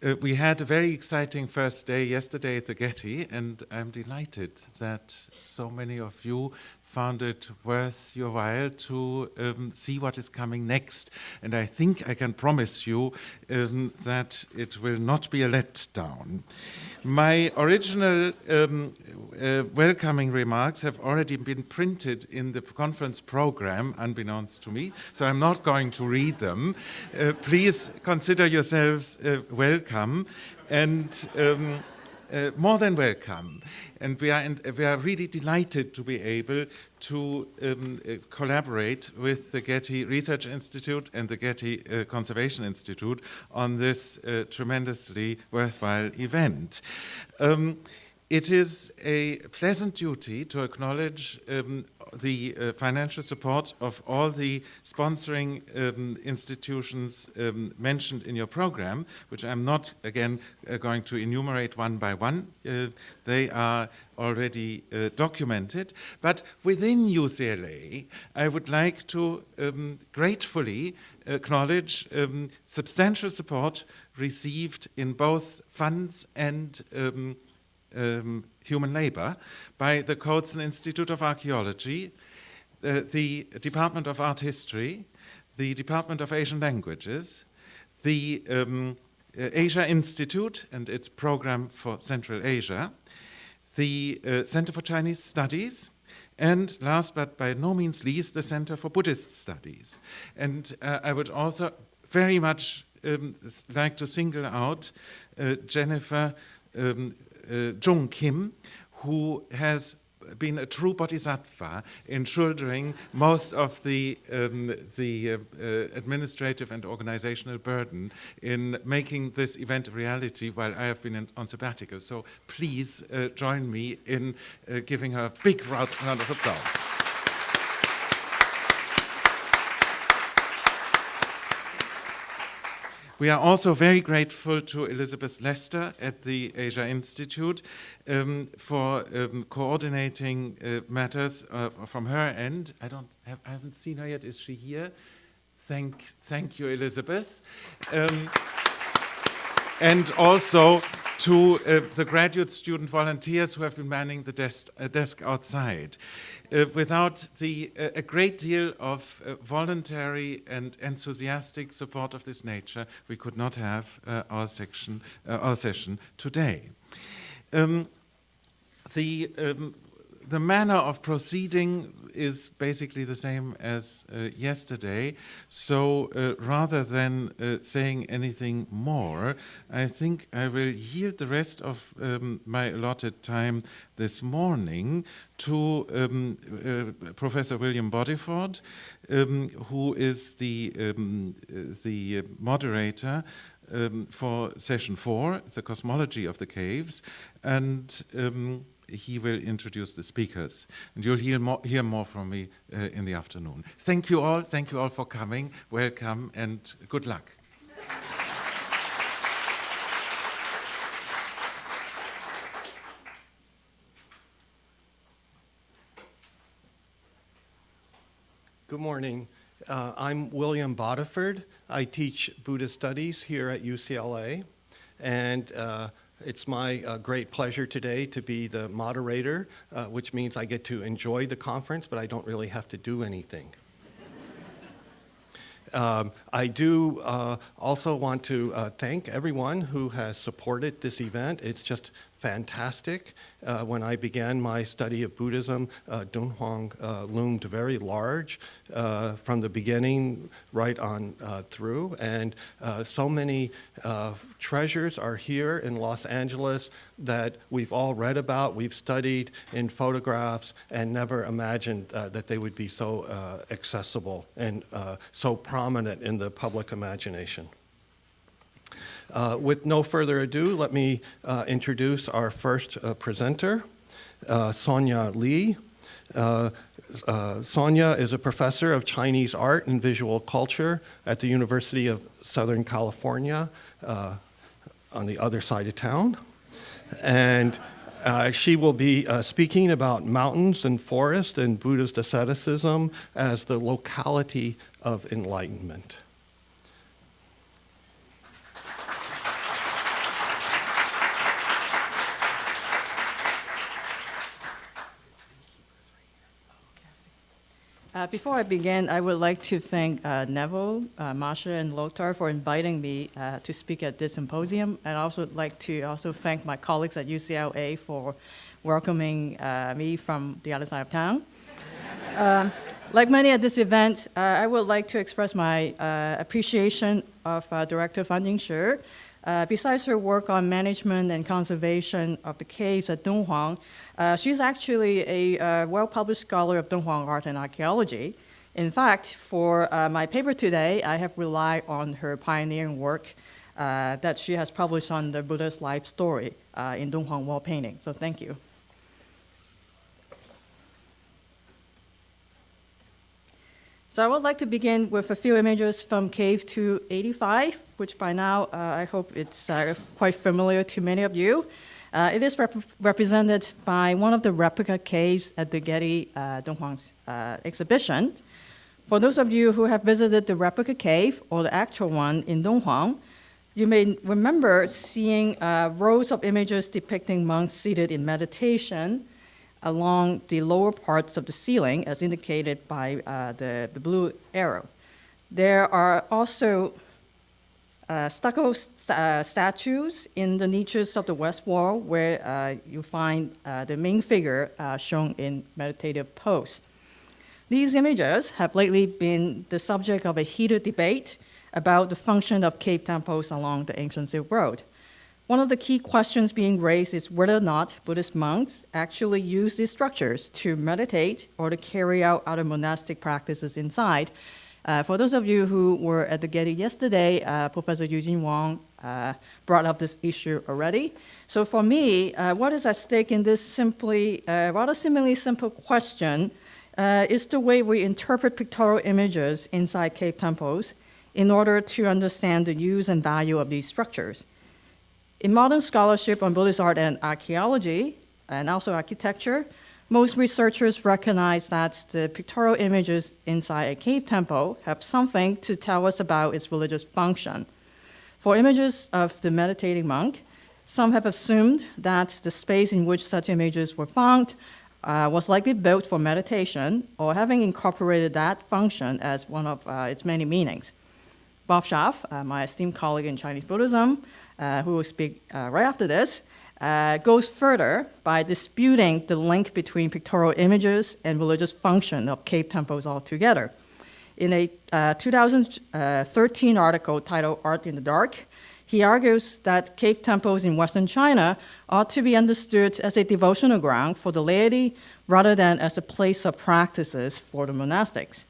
We had a very exciting first day yesterday at the Getty, and I'm delighted that so many of you found it worth your while to see what is coming next. And I think I can promise you that it will not be a letdown. My original welcoming remarks have already been printed in the conference program, unbeknownst to me, so I'm not going to read them. Please consider yourselves welcome and more than welcome. And we are really delighted to be able to collaborate with the Getty Research Institute and the Getty Conservation Institute on this tremendously worthwhile event. It is a pleasant duty to acknowledge the financial support of all the sponsoring institutions mentioned in your program, which I'm not, again, going to enumerate one by one. They are already documented. But within UCLA, I would like to gratefully acknowledge substantial support received in both funds and human labor by the Coates Institute of Archaeology, the Department of Art History, the Department of Asian Languages, the Asia Institute and its program for Central Asia, the Center for Chinese Studies, and last but by no means least, the Center for Buddhist Studies. And I would also very much like to single out Jennifer Jung Kim, who has been a true bodhisattva in shouldering most of the administrative and organizational burden in making this event a reality while I have been on sabbatical. So please join me in giving her a big round of applause. We are also very grateful to Elizabeth Lester at the Asia Institute for coordinating matters from her end. I haven't seen her yet. Is she here? Thank you, Elizabeth. And also to the graduate student volunteers who have been manning the desk outside. Without a great deal of voluntary and enthusiastic support of this nature, we could not have our session today. The manner of proceeding is basically the same as yesterday, so rather than saying anything more, I think I will yield the rest of my allotted time this morning to Professor William Bodiford, who is the moderator for session 4, the cosmology of the caves, and he will introduce the speakers. And you'll hear more from me in the afternoon. Thank you all for coming. Welcome and good luck. Good morning. I'm William Bodiford. I teach Buddhist studies here at UCLA, and it's my great pleasure today to be the moderator, which means I get to enjoy the conference, but I don't really have to do anything. I do also want to thank everyone who has supported this event. It's just fantastic. When I began my study of Buddhism, Dunhuang loomed very large from the beginning right on through, and so many treasures are here in Los Angeles that we've all read about, we've studied in photographs, and never imagined that they would be so accessible and so prominent in the public imagination. With no further ado, let me introduce our first presenter, Sonia Li. Sonia is a professor of Chinese art and visual culture at the University of Southern California on the other side of town. And she will be speaking about mountains and forest and Buddhist asceticism as the locality of enlightenment. Before I begin, I would like to thank Neville, Masha, and Lothar for inviting me to speak at this symposium, and I also would like to also thank my colleagues at UCLA for welcoming me from the other side of town. Like many at this event, I would like to express my appreciation of Director Fan Jingshi. Besides her work on management and conservation of the caves at Dunhuang, she's actually a well-published scholar of Dunhuang art and archaeology. In fact, for my paper today, I have relied on her pioneering work that she has published on the Buddha's life story in Dunhuang wall painting. So thank you. So I would like to begin with a few images from Cave 285, which by now I hope it's quite familiar to many of you. It is represented by one of the replica caves at the Getty Dunhuang's exhibition. For those of you who have visited the replica cave or the actual one in Dunhuang, you may remember seeing rows of images depicting monks seated in meditation along the lower parts of the ceiling, as indicated by the blue arrow. There are also stucco statues in the niches of the west wall where you find the main figure shown in meditative pose. These images have lately been the subject of a heated debate about the function of cave temples along the ancient Silk Road. One of the key questions being raised is whether or not Buddhist monks actually use these structures to meditate or to carry out other monastic practices inside. For those of you who were at the Getty yesterday, Professor Eugene Wang brought up this issue already. So for me, what is at stake in this rather seemingly simple question is the way we interpret pictorial images inside cave temples in order to understand the use and value of these structures. In modern scholarship on Buddhist art and archaeology, and also architecture, most researchers recognize that the pictorial images inside a cave temple have something to tell us about its religious function. For images of the meditating monk, some have assumed that the space in which such images were found was likely built for meditation or having incorporated that function as one of its many meanings. Bob Schaff, my esteemed colleague in Chinese Buddhism, who will speak right after this, goes further by disputing the link between pictorial images and religious function of cave temples altogether. In a 2013 article titled Art in the Dark, he argues that cave temples in Western China ought to be understood as a devotional ground for the laity rather than as a place of practices for the monastics.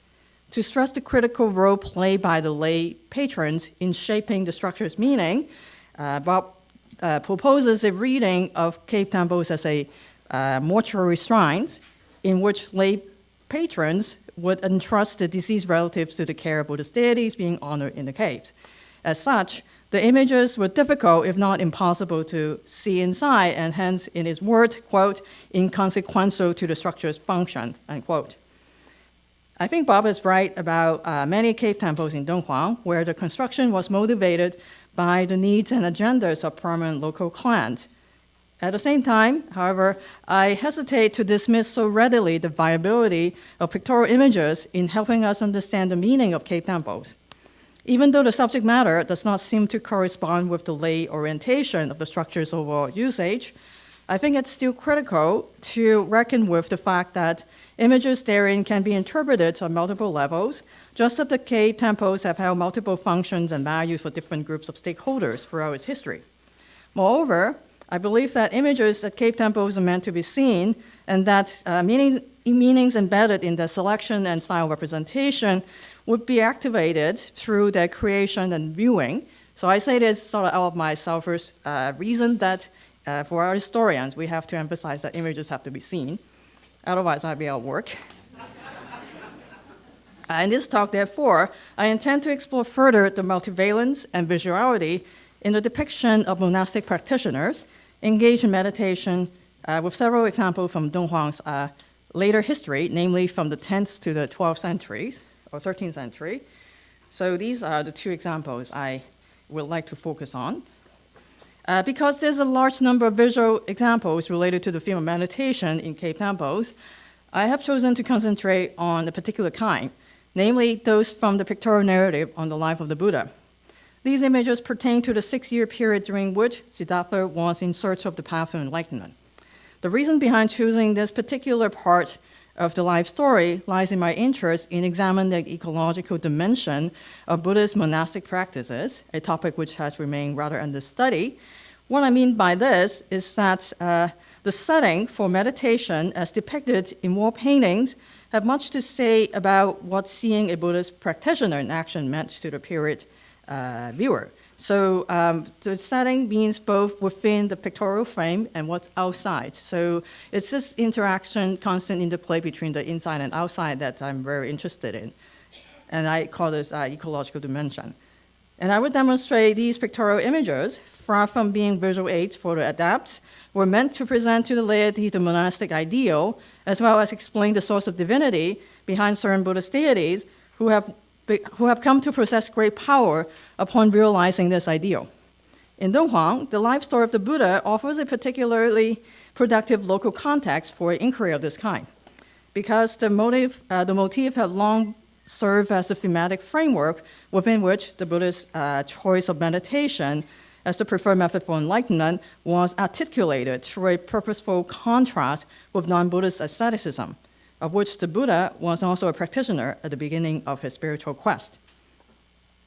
To stress the critical role played by the lay patrons in shaping the structure's meaning, Bob proposes a reading of cave temples as a mortuary shrines in which lay patrons would entrust the deceased relatives to the care of Buddhist deities being honored in the caves. As such, the images were difficult, if not impossible, to see inside, and hence, in his words, quote, inconsequential to the structure's function, unquote. I think Bob is right about many cave temples in Dunhuang, where the construction was motivated by the needs and agendas of prominent local clans. At the same time, however, I hesitate to dismiss so readily the viability of pictorial images in helping us understand the meaning of cave temples. Even though the subject matter does not seem to correspond with the lay orientation of the structure's overall usage, I think it's still critical to reckon with the fact that images therein can be interpreted on multiple levels, just as the cave temples have held multiple functions and values for different groups of stakeholders throughout its history. Moreover, I believe that images at cave temples are meant to be seen, and that meanings embedded in their selection and style representation would be activated through their creation and viewing. So I say this sort of out of my selfish reason that for our historians, we have to emphasize that images have to be seen. Otherwise, I'd be out of work. In this talk, therefore, I intend to explore further the multivalence and visuality in the depiction of monastic practitioners engaged in meditation with several examples from Dunhuang's later history, namely from the 10th to the 12th centuries, or 13th century. So these are the two examples I would like to focus on. Because there's a large number of visual examples related to the theme of meditation in cave temples, I have chosen to concentrate on a particular kind, namely those from the pictorial narrative on the life of the Buddha. These images pertain to the 6-year period during which Siddhartha was in search of the path to enlightenment. The reason behind choosing this particular part of the life story lies in my interest in examining the ecological dimension of Buddhist monastic practices, a topic which has remained rather under study. What I mean by this is that the setting for meditation, as depicted in wall paintings, have much to say about what seeing a Buddhist practitioner in action meant to the period viewer. So the setting means both within the pictorial frame and what's outside. So it's this interaction, constant interplay between the inside and outside that I'm very interested in. And I call this ecological dimension. And I would demonstrate these pictorial images, far from being visual aids for the adepts, were meant to present to the laity the monastic ideal, as well as explain the source of divinity behind certain Buddhist deities who have come to possess great power upon realizing this ideal. In Dunhuang, the life story of the Buddha offers a particularly productive local context for an inquiry of this kind, because the motif had long served as a thematic framework within which the Buddha's choice of meditation as the preferred method for enlightenment was articulated through a purposeful contrast with non-Buddhist asceticism, of which the Buddha was also a practitioner at the beginning of his spiritual quest.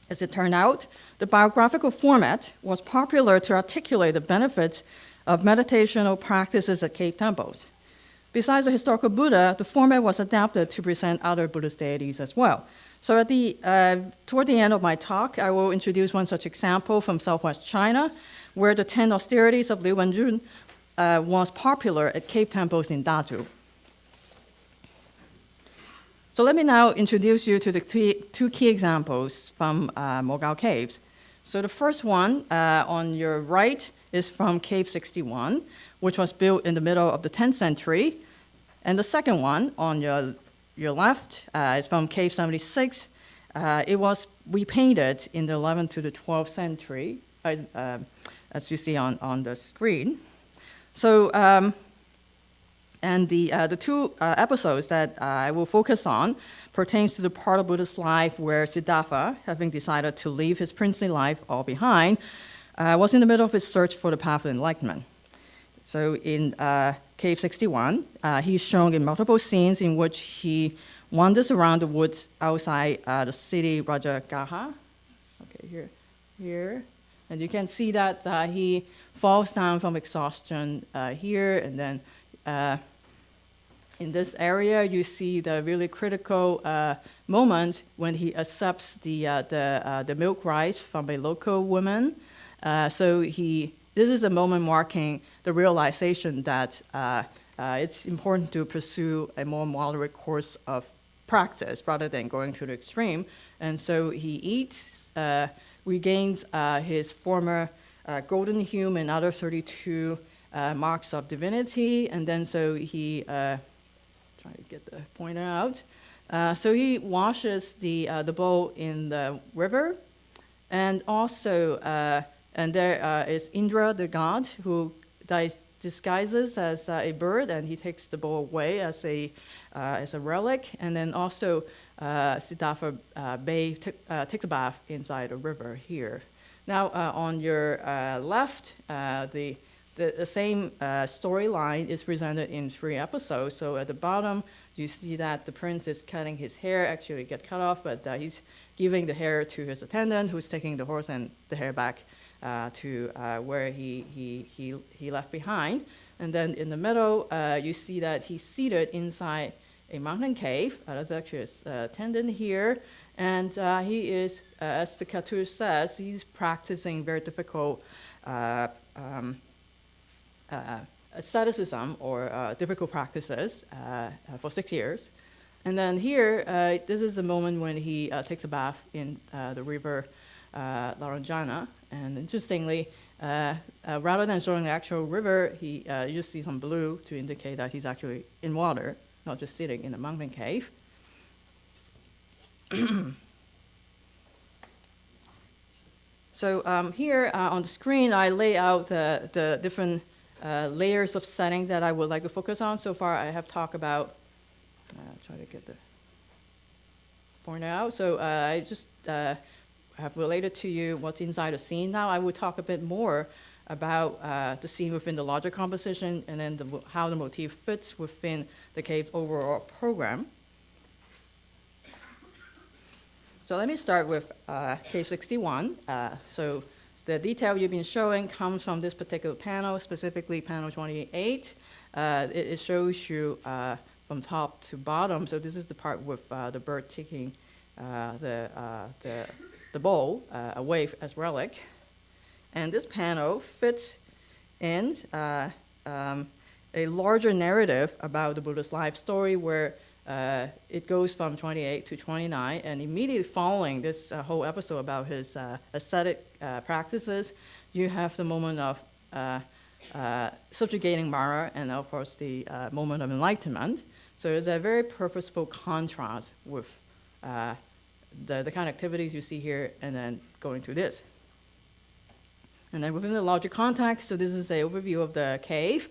As it turned out, the biographical format was popular to articulate the benefits of meditational practices at cave temples. Besides the historical Buddha, the format was adapted to present other Buddhist deities as well. So toward the end of my talk, I will introduce one such example from southwest China, where the 10 austerities of Liu Wenjun was popular at cave temples in Dazhu. So let me now introduce you to the two key examples from Mogao Caves. So the first one on your right is from Cave 61, which was built in the middle of the 10th century. And the second one on your left is from Cave 76. It was repainted in the 11th to the 12th century, as you see on the screen. So, and the two episodes that I will focus on pertains to the part of Buddha's life where Siddhartha, having decided to leave his princely life all behind, was in the middle of his search for the path of enlightenment. So in Cave 61, he's shown in multiple scenes in which he wanders around the woods outside the city Rajagaha. Okay, here. And you can see that he falls down from exhaustion here, and then in this area, you see the really critical moment when he accepts the milk rice from a local woman. This is a moment marking the realization that it's important to pursue a more moderate course of practice rather than going to the extreme. And so he eats, regains his former golden hue and other 32 marks of divinity, and then so he, trying to get the pointer out, so he washes the bowl in the river, and also and there is Indra, the god, who disguises as a bird, and he takes the bowl away as a relic. And then also Siddhartha takes a bath inside a river here. Now on your left, the same storyline is presented in 3 episodes. So at the bottom, you see that the prince is cutting his hair, actually get cut off, but he's giving the hair to his attendant, who's taking the horse and the hair back to where he left behind. And then in the middle, you see that he's seated inside a mountain cave. That's actually his attendant here. And he is, as the cartoon says, he's practicing very difficult asceticism or difficult practices for 6 years. And then here, this is the moment when he takes a bath in the river Laranjana. And interestingly, rather than showing the actual river, you just see some blue to indicate that he's actually in water, not just sitting in a mountain cave. So here on the screen, I lay out the different layers of setting that I would like to focus on. So far, I have talked about try to get the point out. So I just have related to you what's inside the scene. Now I will talk a bit more about the scene within the larger composition, and then how the motif fits within the cave's overall program. So let me start with cave 61. So the detail you've been showing comes from this particular panel, specifically panel 28. It shows you from top to bottom. So this is the part with the bird taking the bowl away as relic. And this panel fits in a larger narrative about the Buddha's life story, where it goes from 28 to 29, and immediately following this whole episode about his ascetic practices, you have the moment of subjugating Mara, and of course the moment of enlightenment. So it's a very purposeful contrast with the kind of activities you see here, and then going to this. And then within the larger context, so this is an overview of the cave.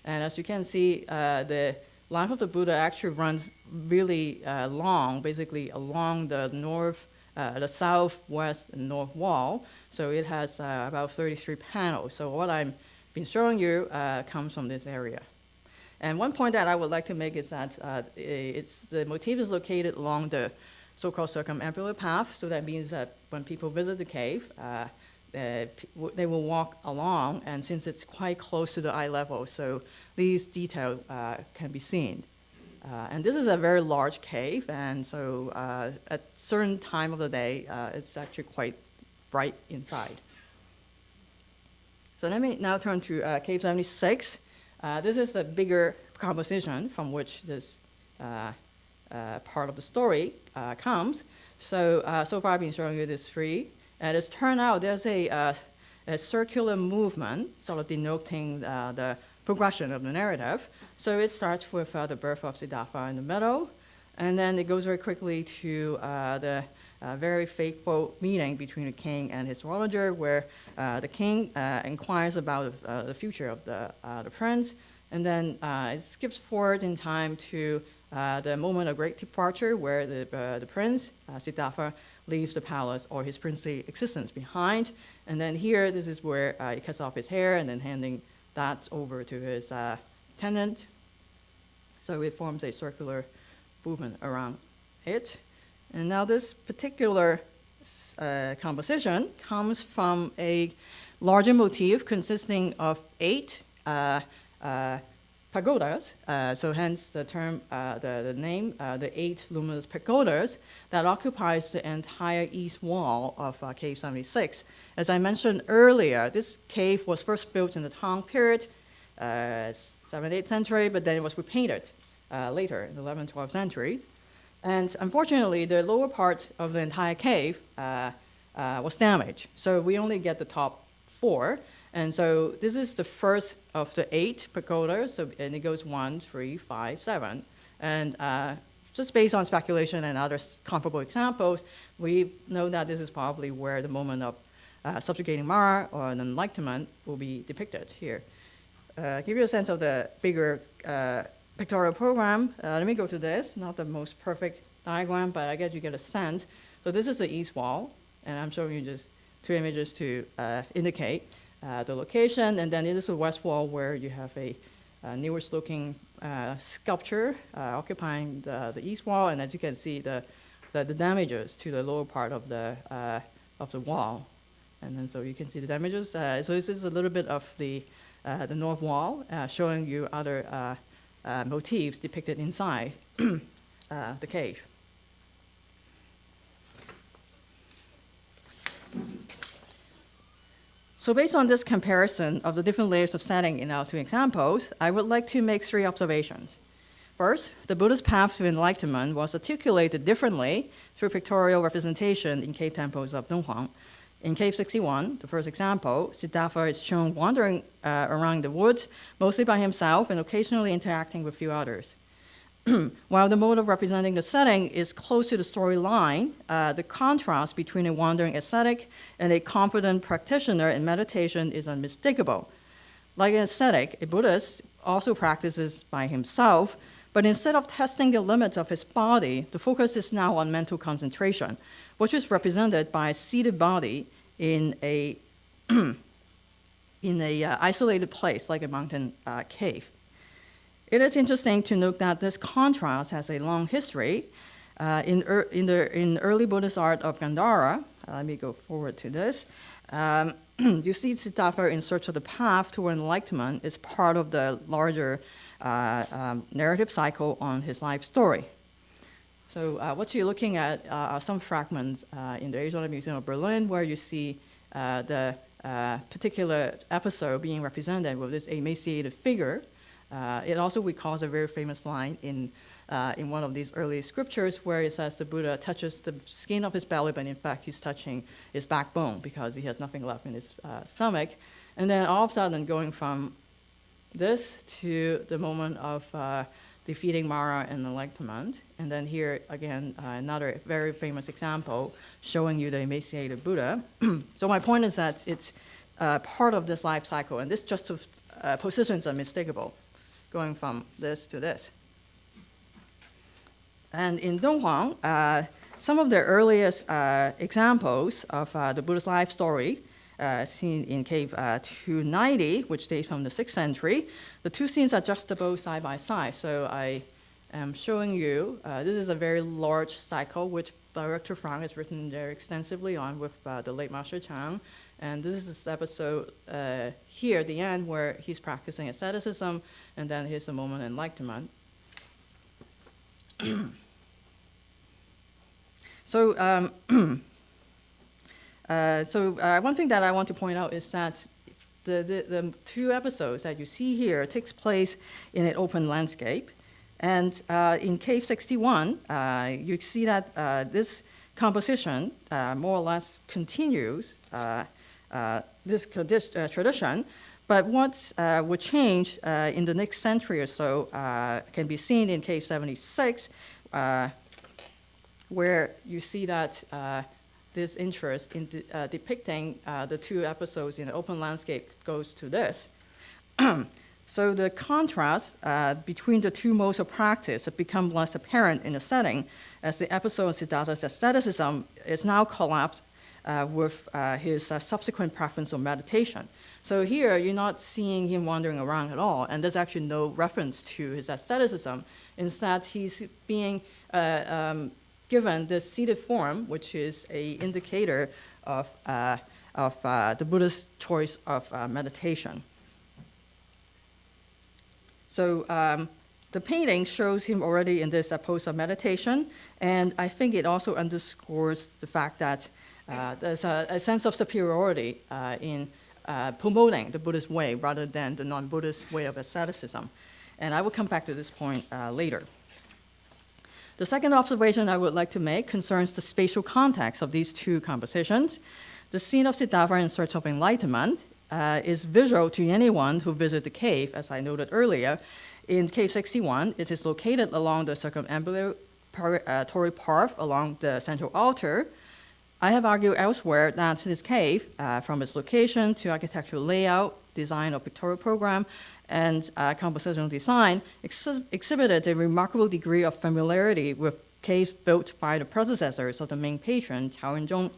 And as you can see, the life of the Buddha actually runs really long, basically along the southwest and north wall. So it has about 33 panels. So what I've been showing you comes from this area. And one point that I would like to make is that the motif is located along the so-called circumambular path. So that means that when people visit the cave, they will walk along, and since it's quite close to the eye level, so these details can be seen. And this is a very large cave, and so at certain time of the day, it's actually quite bright inside. So let me now turn to cave 76. This is the bigger composition from which this part of the story comes. So far I've been showing you these three. And it's turned out there's a circular movement sort of denoting the progression of the narrative. So it starts with the birth of Siddhartha in the middle, and then it goes very quickly to the very fateful meeting between the king and his astrologer, where the king inquires about the future of the prince, and then it skips forward in time to the moment of great departure, where the prince, Siddhartha, leaves the palace or his princely existence behind. And then here, this is where he cuts off his hair and then handing that over to his attendant. So it forms a circular movement around it. And now this particular composition comes from a larger motif consisting of 8 pagodas, so hence the term, the name, the 8 luminous pagodas that occupies the entire east wall of cave 76. As I mentioned earlier, this cave was first built in the Tang period, 7th, 8th century, but then it was repainted later in the 11th, 12th century. And unfortunately, the lower part of the entire cave was damaged. So we only get the top 4. And so this is the first of the 8 pagodas, and it goes 1, 3, 5, 7. And just based on speculation and other comparable examples, we know that this is probably where the moment of subjugating Mara or an enlightenment will be depicted here. Give you a sense of the bigger pictorial program. Let me go to this, not the most perfect diagram, but I guess you get a sense. So this is the east wall, and I'm showing you just 2 images to indicate the location, and then it is the west wall where you have a newish looking sculpture occupying the east wall, and as you can see, the damages to the lower part of the wall, and then so you can see the damages. So this is a little bit of the north wall, showing you other motifs depicted inside the cave. So based on this comparison of the different layers of setting in our 2 examples, I would like to make 3 observations. First, the Buddha's path to enlightenment was articulated differently through pictorial representation in cave temples of Dunhuang. In cave 61, the first example, Siddhartha is shown wandering around the woods, mostly by himself and occasionally interacting with few others. While the mode of representing the setting is close to the storyline, the contrast between a wandering ascetic and a confident practitioner in meditation is unmistakable. Like an ascetic, a Buddhist also practices by himself, But instead of testing the limits of his body, the focus is now on mental concentration, which is represented by a seated body in a isolated place like a mountain cave. It is interesting to note that this contrast has a long history. In early Buddhist art of Gandhara, let me go forward to this, you see Siddhartha in search of the path toward enlightenment is part of the larger narrative cycle on his life story. So what you're looking at are some fragments in the Asian Museum of Berlin where you see the particular episode being represented with this emaciated figure. It also recalls a very famous line in one of these early scriptures where it says the Buddha touches the skin of his belly, but in fact he's touching his backbone because he has nothing left in his stomach. And then all of a sudden going from this to the moment of defeating Mara and enlightenment. And then here again, another very famous example showing you the emaciated Buddha. So my point is that it's part of this life cycle, and this just positions are unmistakable, going from this to this. And in Dunhuang, some of the earliest examples of the Buddha's life story seen in cave 290, which dates from the 6th century, the two scenes are juxtaposed side by side. So I am showing you, this is a very large cycle, which Director Frank has written very extensively on with the late Master Chang. And this is this episode here at the end where he's practicing asceticism, and then here's the moment of enlightenment. So one thing that I want to point out is that the two episodes that you see here takes place in an open landscape. And in Cave 61, you see that this composition more or less continues this tradition. But what would change in the next century or so can be seen in Cave 76, where you see that this interest in depicting the two episodes in the open landscape goes to this. So the contrast between the two modes of practice have become less apparent in the setting, as the episode of Siddhartha's asceticism is now collapsed with his subsequent preference of meditation. So here, you're not seeing him wandering around at all, and there's actually no reference to his asceticism. Instead, he's being given this seated form, which is an indicator of the Buddha's choice of meditation. So the painting shows him already in this pose of meditation, and I think it also underscores the fact that there's a sense of superiority in promoting the Buddhist way rather than the non-Buddhist way of asceticism. And I will come back to this point later. The second observation I would like to make concerns the spatial context of these two compositions. The scene of Siddhartha in search of enlightenment is visual to anyone who visits the cave, as I noted earlier. In Cave 61, it is located along the circumambulatory path along the central altar. I have argued elsewhere that this cave, from its location to architectural layout, design of pictorial program, and compositional design, exhibited a remarkable degree of familiarity with caves built by the predecessors of the main patron, Taoyuan.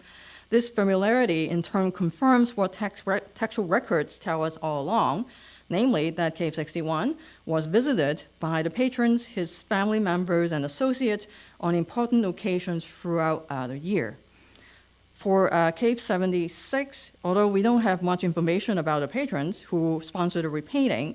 This familiarity in turn confirms what textual records tell us all along, namely that Cave 61 was visited by the patrons, his family members, and associates on important occasions throughout the year. For Cave 76, although we don't have much information about the patrons who sponsored the repainting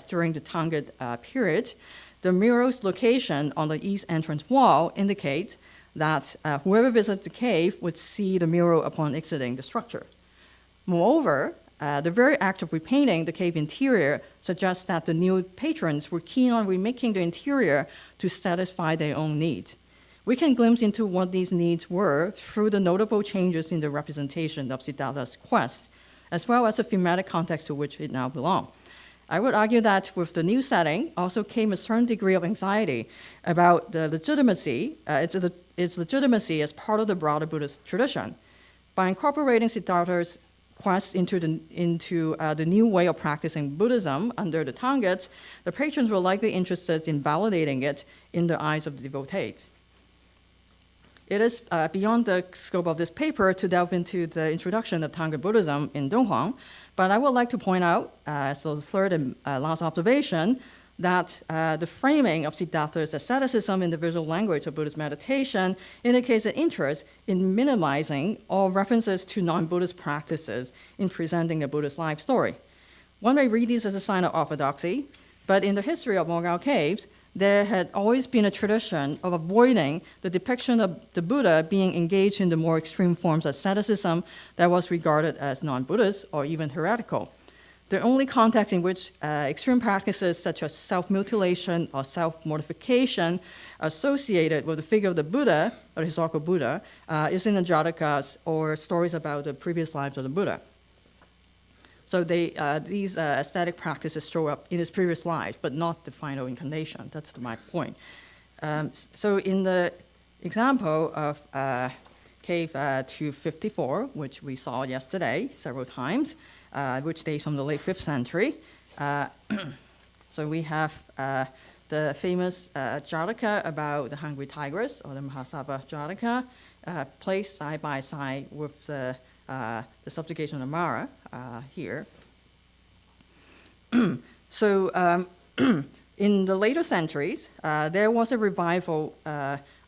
during the Tangut period, the mural's location on the east entrance wall indicates that whoever visits the cave would see the mural upon exiting the structure. Moreover, the very act of repainting the cave interior suggests that the new patrons were keen on remaking the interior to satisfy their own needs. We can glimpse into what these needs were through the notable changes in the representation of Siddhartha's quest, as well as the thematic context to which it now belongs. I would argue that with the new setting also came a certain degree of anxiety about the legitimacy, its legitimacy as part of the broader Buddhist tradition. By incorporating Siddhartha's quest into the new way of practicing Buddhism under the Tangyats, the patrons were likely interested in validating it in the eyes of the devotees. It is beyond the scope of this paper to delve into the introduction of Tangya Buddhism in Dunhuang, but I would like to point out, so the third and last observation, that the framing of Siddhartha's asceticism in the visual language of Buddhist meditation indicates an interest in minimizing all references to non-Buddhist practices in presenting a Buddhist life story. One may read these as a sign of orthodoxy, but in the history of Mogao Caves, there had always been a tradition of avoiding the depiction of the Buddha being engaged in the more extreme forms of asceticism that was regarded as non-Buddhist or even heretical. The only context in which extreme practices such as self-mutilation or self-mortification associated with the figure of the Buddha, or the historical Buddha, is in the Jatakas or stories about the previous lives of the Buddha. So these aesthetic practices show up in his previous life, but not the final incarnation. That's my point. So in the example of cave 254, which we saw yesterday several times, which dates from the late 5th century, so we have the famous Jataka about the hungry tigress, or the Mahasabha Jataka, placed side by side with the subjugation of Mara here. So in the later centuries, there was a revival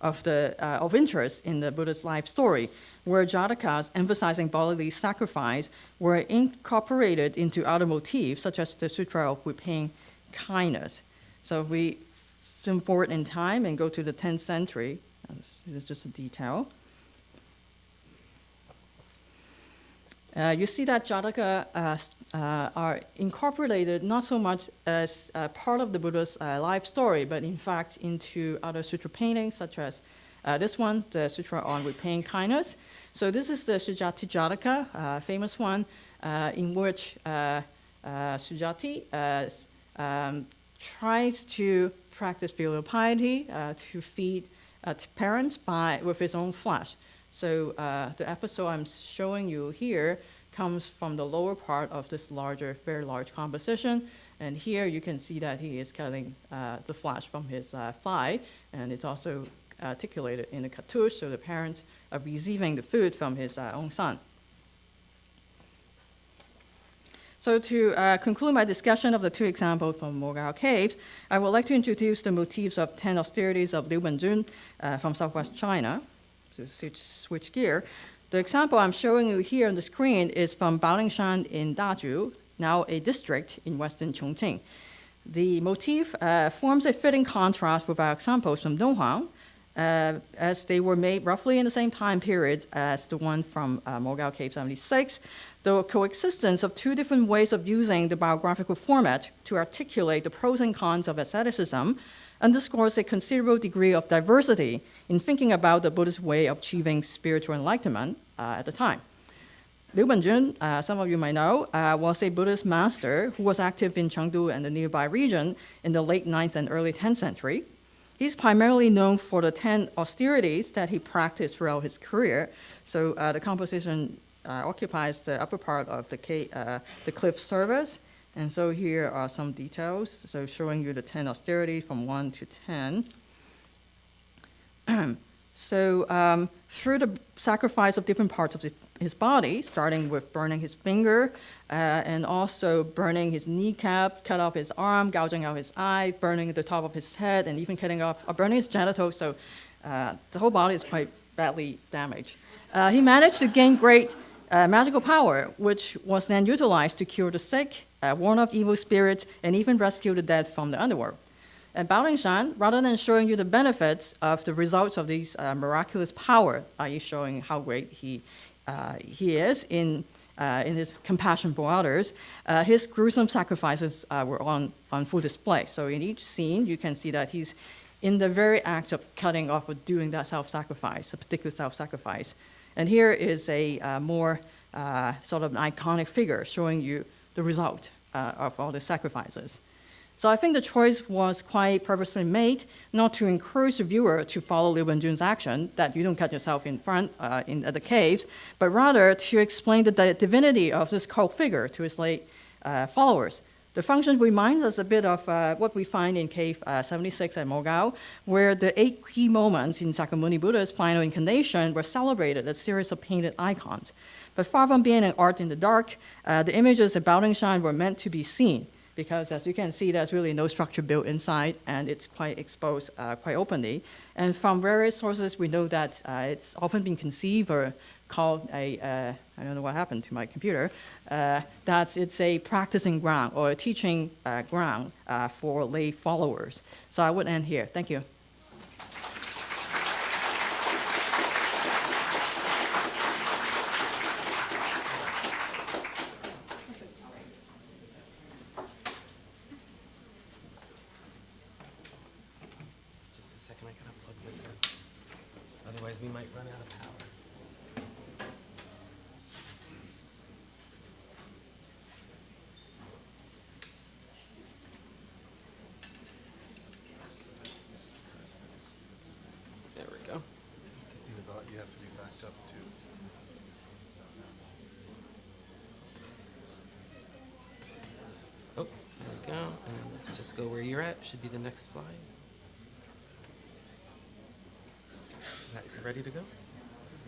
of interest in the Buddha's life story, where Jatakas emphasizing bodily sacrifice were incorporated into other motifs, such as the Sutra of repaying kindness. So if we zoom forward in time and go to the 10th century, this is just a detail. You see that Jataka are incorporated not so much as part of the Buddha's life story, but in fact into other sutra paintings, such as this one, the Sutra on Repaying Kindness. So this is the Sujati Jataka, famous one, in which Sujati tries to practice filial piety to feed parents with his own flesh. So the episode I'm showing you here comes from the lower part of this very large composition. And here you can see that he is cutting the flesh from his thigh, and it's also articulated in the cartouche, so the parents are receiving the food from his own son. So to conclude my discussion of the two examples from Mogao Caves, I would like to introduce the motifs of 10 austerities of Liu Benjun from southwest China. So switch gear. The example I'm showing you here on the screen is from Baolingshan in Dazhu, now a district in western Chongqing. The motif forms a fitting contrast with our examples from Dunhuang, as they were made roughly in the same time period as the one from Mogao Cave 76. The coexistence of two different ways of using the biographical format to articulate the pros and cons of asceticism underscores a considerable degree of diversity in thinking about the Buddhist way of achieving spiritual enlightenment at the time. Liu Benjun, some of you might know, was a Buddhist master who was active in Chengdu and the nearby region in the late 9th and early 10th century. He's primarily known for the 10 austerities that he practiced throughout his career. So the composition occupies the upper part of the cliff surface. And so here are some details, so showing you the 10 austerities from 1 to 10. So through the sacrifice of different parts of his body, starting with burning his finger, and also burning his kneecap, cut off his arm, gouging out his eye, burning the top of his head, and even burning his genitals, so the whole body is quite badly damaged. He managed to gain great magical power, which was then utilized to cure the sick, warn off evil spirits, and even rescue the dead from the underworld. At Baolingshan, rather than showing you the benefits of the results of these miraculous power, i.e. showing how great he is in his compassion for others, his gruesome sacrifices were on full display. So in each scene, you can see that he's in the very act of cutting off or doing that self-sacrifice, a particular self-sacrifice. And here is a more sort of an iconic figure showing you the result of all the sacrifices. So I think the choice was quite purposely made, not to encourage the viewer to follow Liu Wenjun's action, that you don't cut yourself in front at the caves, but rather to explain the divinity of this cult figure to his late followers. The function reminds us a bit of what we find in Cave 76 at Mogao, where the 8 key moments in Sakyamuni Buddha's final incarnation were celebrated as a series of painted icons. But far from being an art in the dark, the images about and shine were meant to be seen, because as you can see, there's really no structure built inside, and it's quite exposed quite openly. And from various sources, we know that it's often been conceived or called I don't know what happened to my computer, that it's a practicing ground or a teaching ground for lay followers. So I would end here. Thank you. Just a second, I gotta plug this in. Otherwise, we might run out of power. There we go. You have to be backed up too. Oh, there we go. And let's just go where you're at. Should be the next slide. You ready to go?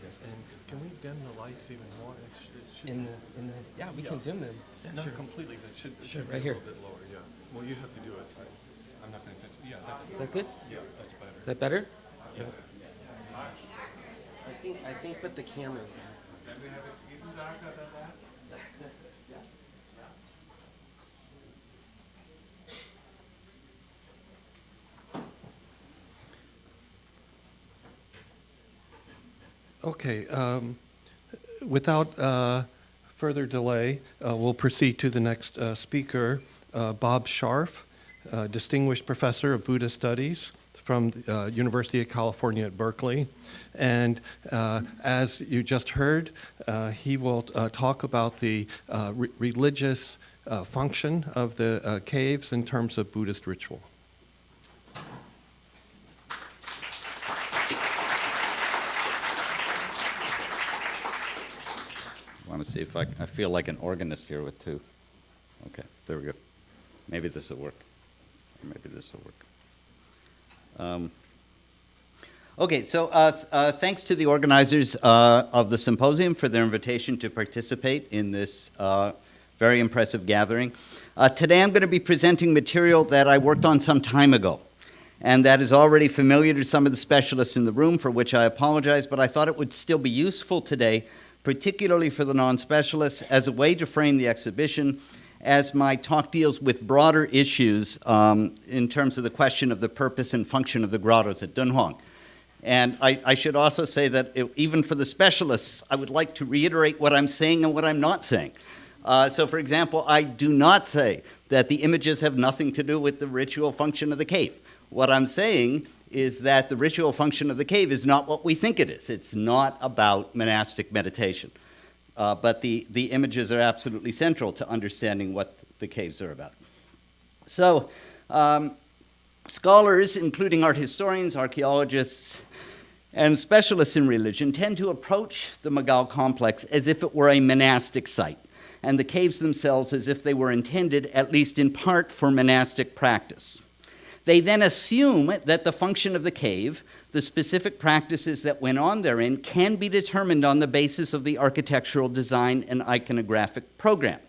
Yes, and can we dim the lights even more? Yeah, we can dim them. Yeah, Not sure. completely, but it Sure, should right be a here. little bit lower, yeah. Well, you have to do it. I'm not going to, yeah, that's Is good. that good? Yeah, that's better. Is that better? Yeah. I think put the cameras on. Can we have it even darker than that? Okay, without further delay, we'll proceed to the next speaker, Bob Scharf, Distinguished Professor of Buddhist Studies from the University of California at Berkeley. And as you just heard, he will talk about the religious function of the caves in terms of Buddhist ritual. I want to see if I feel like an organist here with two. Okay, there we go. Maybe this will work. Or maybe this will work. Okay, so thanks to the organizers of the symposium for their invitation to participate in this very impressive gathering. Today I'm going to be presenting material that I worked on some time ago, and that is already familiar to some of the specialists in the room, for which I apologize, but I thought it would still be useful today, particularly for the non-specialists, as a way to frame the exhibition, as my talk deals with broader issues in terms of the question of the purpose and function of the grottos at Dunhuang. And I should also say that even for the specialists, I would like to reiterate what I'm saying and what I'm not saying. So for example, I do not say that the images have nothing to do with the ritual function of the cave. What I'm saying is that the ritual function of the cave is not what we think it is. It's not about monastic meditation. But the images are absolutely central to understanding what the caves are about. So scholars, including art historians, archaeologists, and specialists in religion, tend to approach the Mogao complex as if it were a monastic site, and the caves themselves as if they were intended, at least in part, for monastic practice. They then assume that the function of the cave, the specific practices that went on therein, can be determined on the basis of the architectural design and iconographic program.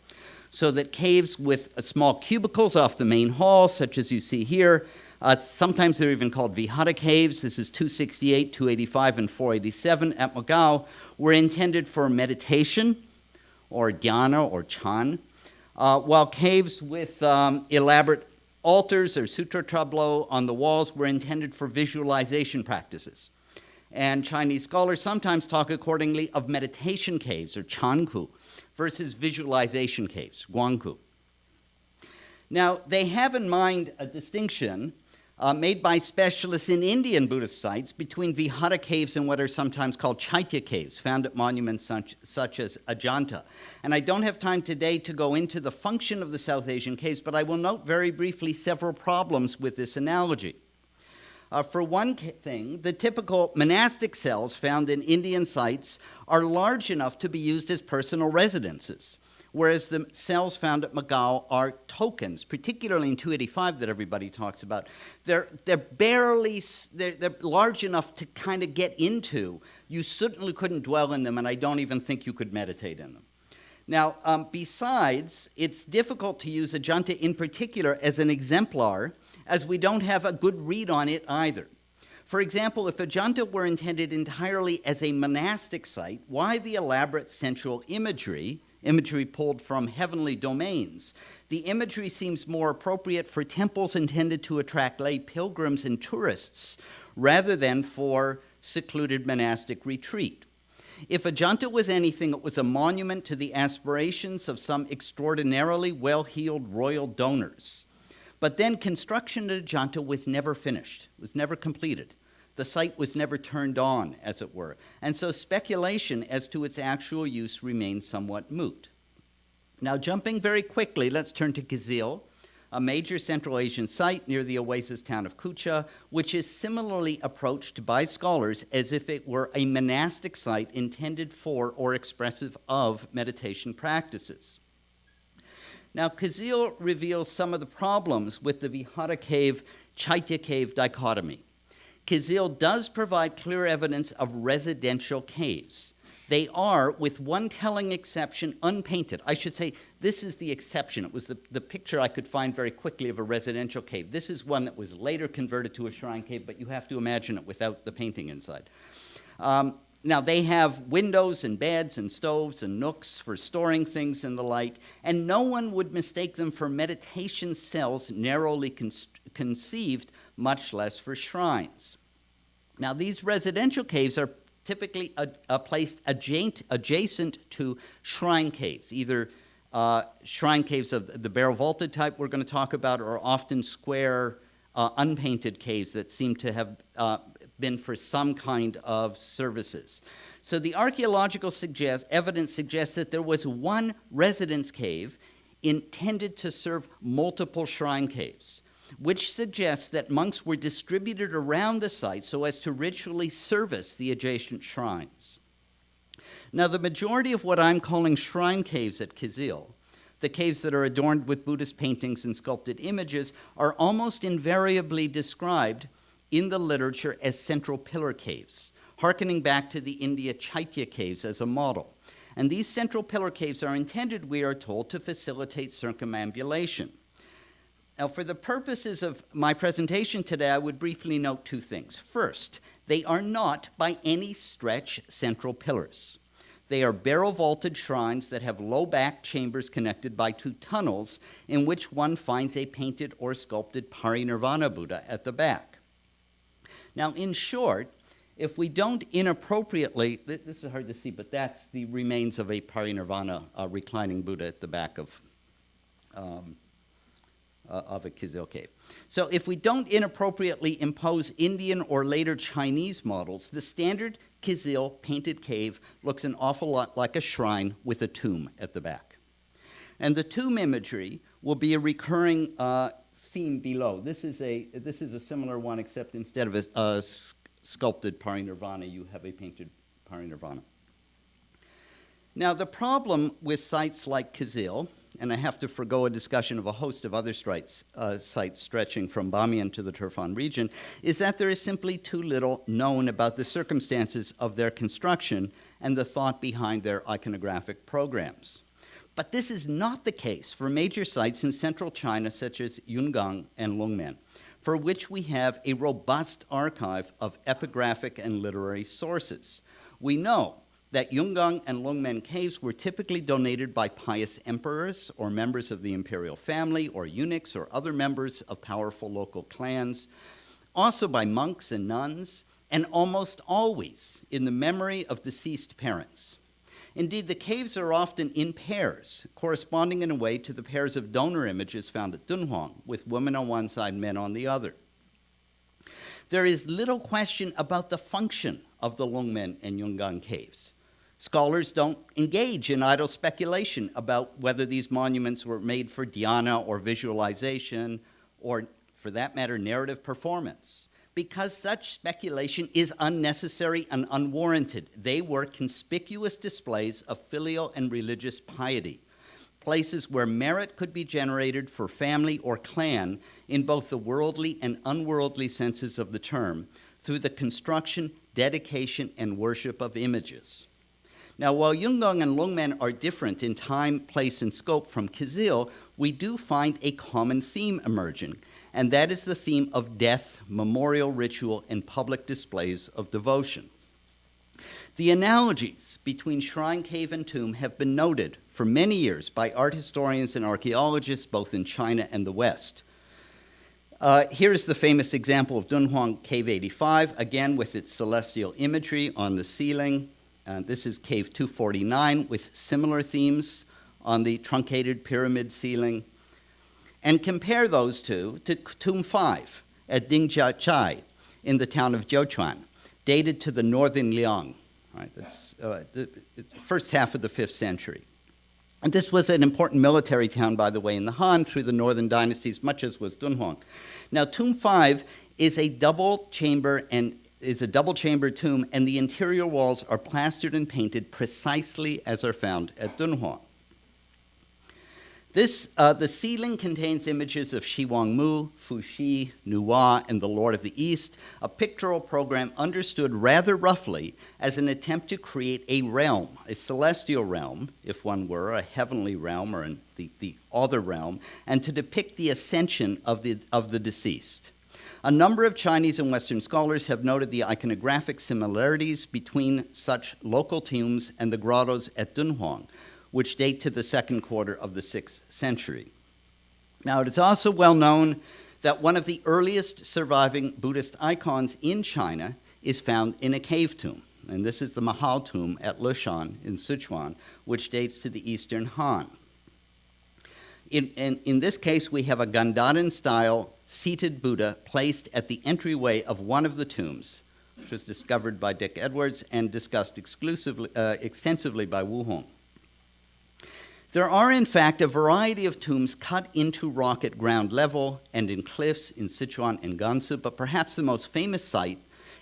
So that caves with small cubicles off the main hall, such as you see here, sometimes they're even called Vihara caves, this is 268, 285, and 487 at Mogao, were intended for meditation, or dhyana, or chan, while caves with elaborate altars or sutra tableaux on the walls were intended for visualization practices. And Chinese scholars sometimes talk accordingly of meditation caves, or chanku, versus visualization caves, guangku. Now, they have in mind a distinction made by specialists in Indian Buddhist sites between Vihara caves and what are sometimes called Chaitya caves, found at monuments such as Ajanta. And I don't have time today to go into the function of the South Asian caves, but I will note very briefly several problems with this analogy. For one thing, the typical monastic cells found in Indian sites are large enough to be used as personal residences, whereas the cells found at Macau are tokens, particularly in 285 that everybody talks about. They're large enough to kind of get into. You certainly couldn't dwell in them, and I don't even think you could meditate in them. Now, besides, it's difficult to use Ajanta in particular as an exemplar, as we don't have a good read on it either. For example, if Ajanta were intended entirely as a monastic site, why the elaborate sensual imagery pulled from heavenly domains? The imagery seems more appropriate for temples intended to attract lay pilgrims and tourists, rather than for secluded monastic retreat. If Ajanta was anything, it was a monument to the aspirations of some extraordinarily well-heeled royal donors. But then construction at Ajanta was never finished, was never completed. The site was never turned on, as it were, and so speculation as to its actual use remains somewhat moot. Now, jumping very quickly, let's turn to Kizil, a major Central Asian site near the oasis town of Kucha, which is similarly approached by scholars as if it were a monastic site intended for or expressive of meditation practices. Now, Kizil reveals some of the problems with the Vihara cave, Chaitya cave dichotomy. Kizil does provide clear evidence of residential caves. They are, with one telling exception, unpainted. I should say, this is the exception. It was the picture I could find very quickly of a residential cave. This is one that was later converted to a shrine cave, but you have to imagine it without the painting inside. Now, they have windows and beds and stoves and nooks for storing things and the like, and no one would mistake them for meditation cells narrowly conceived, much less for shrines. Now, these residential caves are typically placed adjacent to shrine caves, either shrine caves of the barrel vaulted type we're going to talk about, or often square, unpainted caves that seem to have been for some kind of services. So the archaeological evidence suggests that there was one residence cave intended to serve multiple shrine caves, which suggests that monks were distributed around the site so as to ritually service the adjacent shrines. Now, the majority of what I'm calling shrine caves at Kizil, the caves that are adorned with Buddhist paintings and sculpted images, are almost invariably described in the literature as central pillar caves, hearkening back to the India Chaitya caves as a model. And these central pillar caves are intended, we are told, to facilitate circumambulation. Now, for the purposes of my presentation today, I would briefly note two things. First, they are not by any stretch central pillars. They are barrel-vaulted shrines that have low-back chambers connected by two tunnels in which one finds a painted or sculpted parinirvana Buddha at the back. Now, in short, if we don't inappropriately, this is hard to see, but that's the remains of a parinirvana reclining Buddha at the back of a Kizil cave. So if we don't inappropriately impose Indian or later Chinese models, the standard Kizil painted cave looks an awful lot like a shrine with a tomb at the back. And the tomb imagery will be a recurring theme below. This is a similar one, except instead of a sculpted parinirvana, you have a painted parinirvana. Now, the problem with sites like Kizil, and I have to forgo a discussion of a host of other sites stretching from Bamiyan to the Turfan region, is that there is simply too little known about the circumstances of their construction and the thought behind their iconographic programs. But this is not the case for major sites in central China such as Yungang and Longmen, for which we have a robust archive of epigraphic and literary sources. We know that Yungang and Longmen caves were typically donated by pious emperors or members of the imperial family or eunuchs or other members of powerful local clans, also by monks and nuns, and almost always in the memory of deceased parents. Indeed, the caves are often in pairs, corresponding in a way to the pairs of donor images found at Dunhuang, with women on one side, men on the other. there is little question about the function of the Lungmen and Yungang caves. Scholars don't engage in idle speculation about whether these monuments were made for dhyana or visualization or, for that matter, narrative performance, because such speculation is unnecessary and unwarranted. They were conspicuous displays of filial and religious piety, places where merit could be generated for family or clan in both the worldly and unworldly senses of the term through the construction, dedication, and worship of images. Now, while Yungang and Lungmen are different in time, place, and scope from Kizil, we do find a common theme emerging, and that is the theme of death, memorial ritual, and public displays of devotion. The analogies between shrine, cave, and tomb have been noted for many years by art historians and archaeologists both in China and the West. Here's the famous example of Dunhuang Cave 85, again with its celestial imagery on the ceiling. This is Cave 249 with similar themes on the truncated pyramid ceiling. And compare those two to Tomb 5 at Dingjiachai in the town of Jiuquan, dated to the northern Liang. Right, that's the first half of the 5th century. And this was an important military town, by the way, in the Han through the northern dynasties, much as was Dunhuang. Now, Tomb 5 is a double-chambered tomb, and the interior walls are plastered and painted precisely as are found at Dunhuang. The ceiling contains images of Shi Wangmu, Fuxi, Nuwa, and the Lord of the East, a pictorial program understood rather roughly as an attempt to create a realm, a celestial realm, if one were, a heavenly realm or the other realm, and to depict the ascension of the deceased. A number of Chinese and Western scholars have noted the iconographic similarities between such local tombs and the grottos at Dunhuang, which date to the 2nd quarter of the 6th century. Now, it is also well known that one of the earliest surviving Buddhist icons in China is found in a cave tomb, and this is the Mahao tomb at Leshan in Sichuan, which dates to the Eastern Han. In this case, we have a Gandharan-style seated Buddha placed at the entryway of one of the tombs, which was discovered by Dick Edwards and discussed extensively by Wu Hong. There are, in fact, a variety of tombs cut into rock at ground level and in cliffs in Sichuan and Gansu, but perhaps the most famous site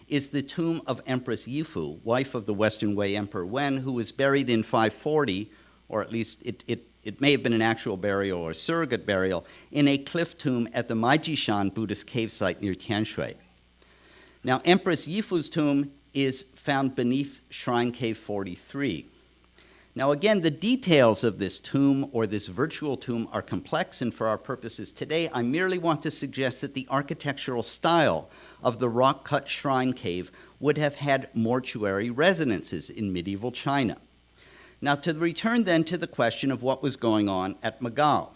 is the tomb of Empress Yifu, wife of the Western Wei Emperor Wen, who was buried in 540, or at least it may have been an actual burial or a surrogate burial, in a cliff tomb at the Maijishan Buddhist cave site near Tianshui. Now, Empress Yifu's tomb is found beneath Shrine Cave 43. Now, again, the details of this tomb or this virtual tomb are complex, and for our purposes today, I merely want to suggest that the architectural style of the rock-cut shrine cave would have had mortuary resonances in medieval China. Now, to return then to the question of what was going on at Magao.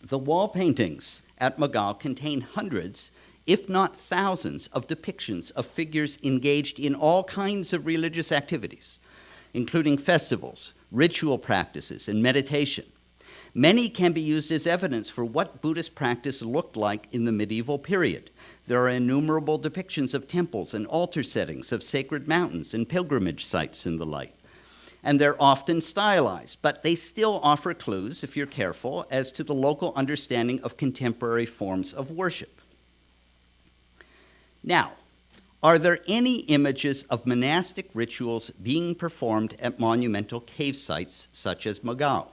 The wall paintings at Magao contain hundreds, if not thousands, of depictions of figures engaged in all kinds of religious activities, including festivals, ritual practices, and meditation. Many can be used as evidence for what Buddhist practice looked like in the medieval period. There are innumerable depictions of temples and altar settings, of sacred mountains and pilgrimage sites and the like. And they're often stylized, but they still offer clues, if you're careful, as to the local understanding of contemporary forms of worship. Now, are there any images of monastic rituals being performed at monumental cave sites such as Magao?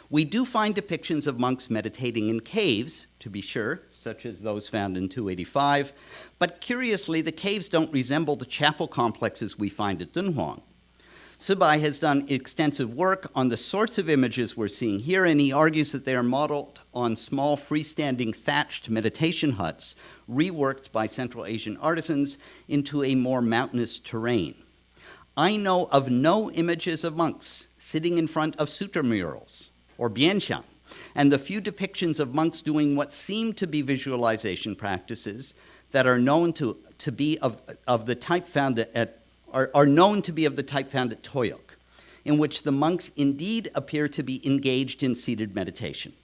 We do find depictions of monks meditating in caves, to be sure, such as those found in 285, but curiously, the caves don't resemble the chapel complexes we find at Dunhuang. Subai has done extensive work on the sorts of images we're seeing here, and he argues that they are modeled on small freestanding thatched meditation huts reworked by Central Asian artisans into a more mountainous terrain. I know of no images of monks sitting in front of sutra murals or bianxiang, and the few depictions of monks doing what seem to be visualization practices that are known to be of the type found at Toyok, in which the monks indeed appear to be engaged in seated meditation.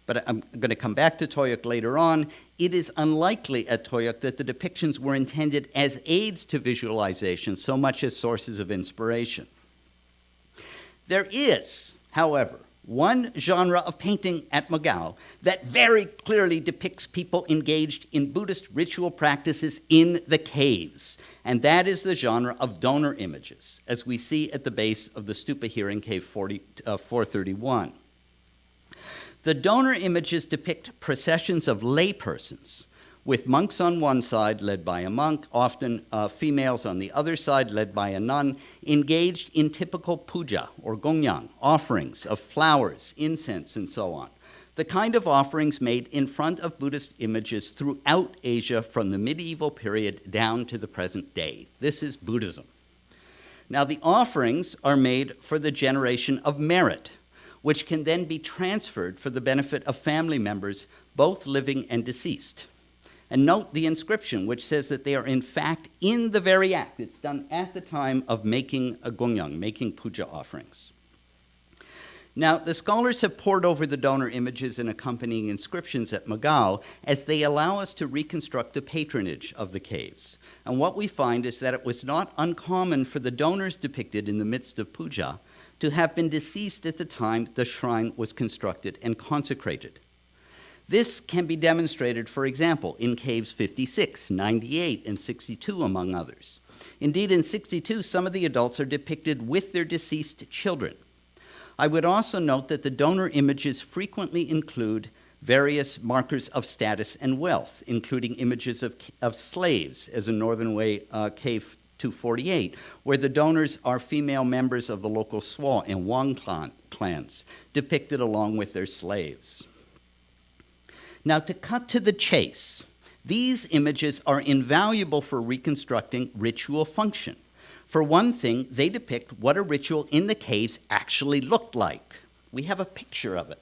but I'm going to come back to Toyok later on. It is unlikely at Toyok that the depictions were intended as aids to visualization so much as sources of inspiration. There is, however, one genre of painting at Magao that very clearly depicts people engaged in Buddhist ritual practices in the caves, and that is the genre of donor images, as we see at the base of the stupa here in cave 431. The donor images depict processions of laypersons, with monks on one side led by a monk, often females on the other side led by a nun, engaged in typical puja or gongyang, offerings of flowers, incense, and so on. The kind of offerings made in front of Buddhist images throughout Asia from the medieval period down to the present day. This is Buddhism. Now, the offerings are made for the generation of merit, which can then be transferred for the benefit of family members, both living and deceased. And note the inscription, which says that they are in fact in the very act. It's done at the time of making a gongyang, making puja offerings. Now, the scholars have pored over the donor images and accompanying inscriptions at Magao as they allow us to reconstruct the patronage of the caves. And what we find is that it was not uncommon for the donors depicted in the midst of puja to have been deceased at the time the shrine was constructed and consecrated. This can be demonstrated, for example, in caves 56, 98, and 62, among others. Indeed, in 62, some of the adults are depicted with their deceased children. I would also note that the donor images frequently include various markers of status and wealth, including images of slaves, as in Northern Way Cave 248, where the donors are female members of the local Swa and Wang clans, depicted along with their slaves. Now, to cut to the chase, these images are invaluable for reconstructing ritual function. For one thing, they depict what a ritual in the caves actually looked like. We have a picture of it.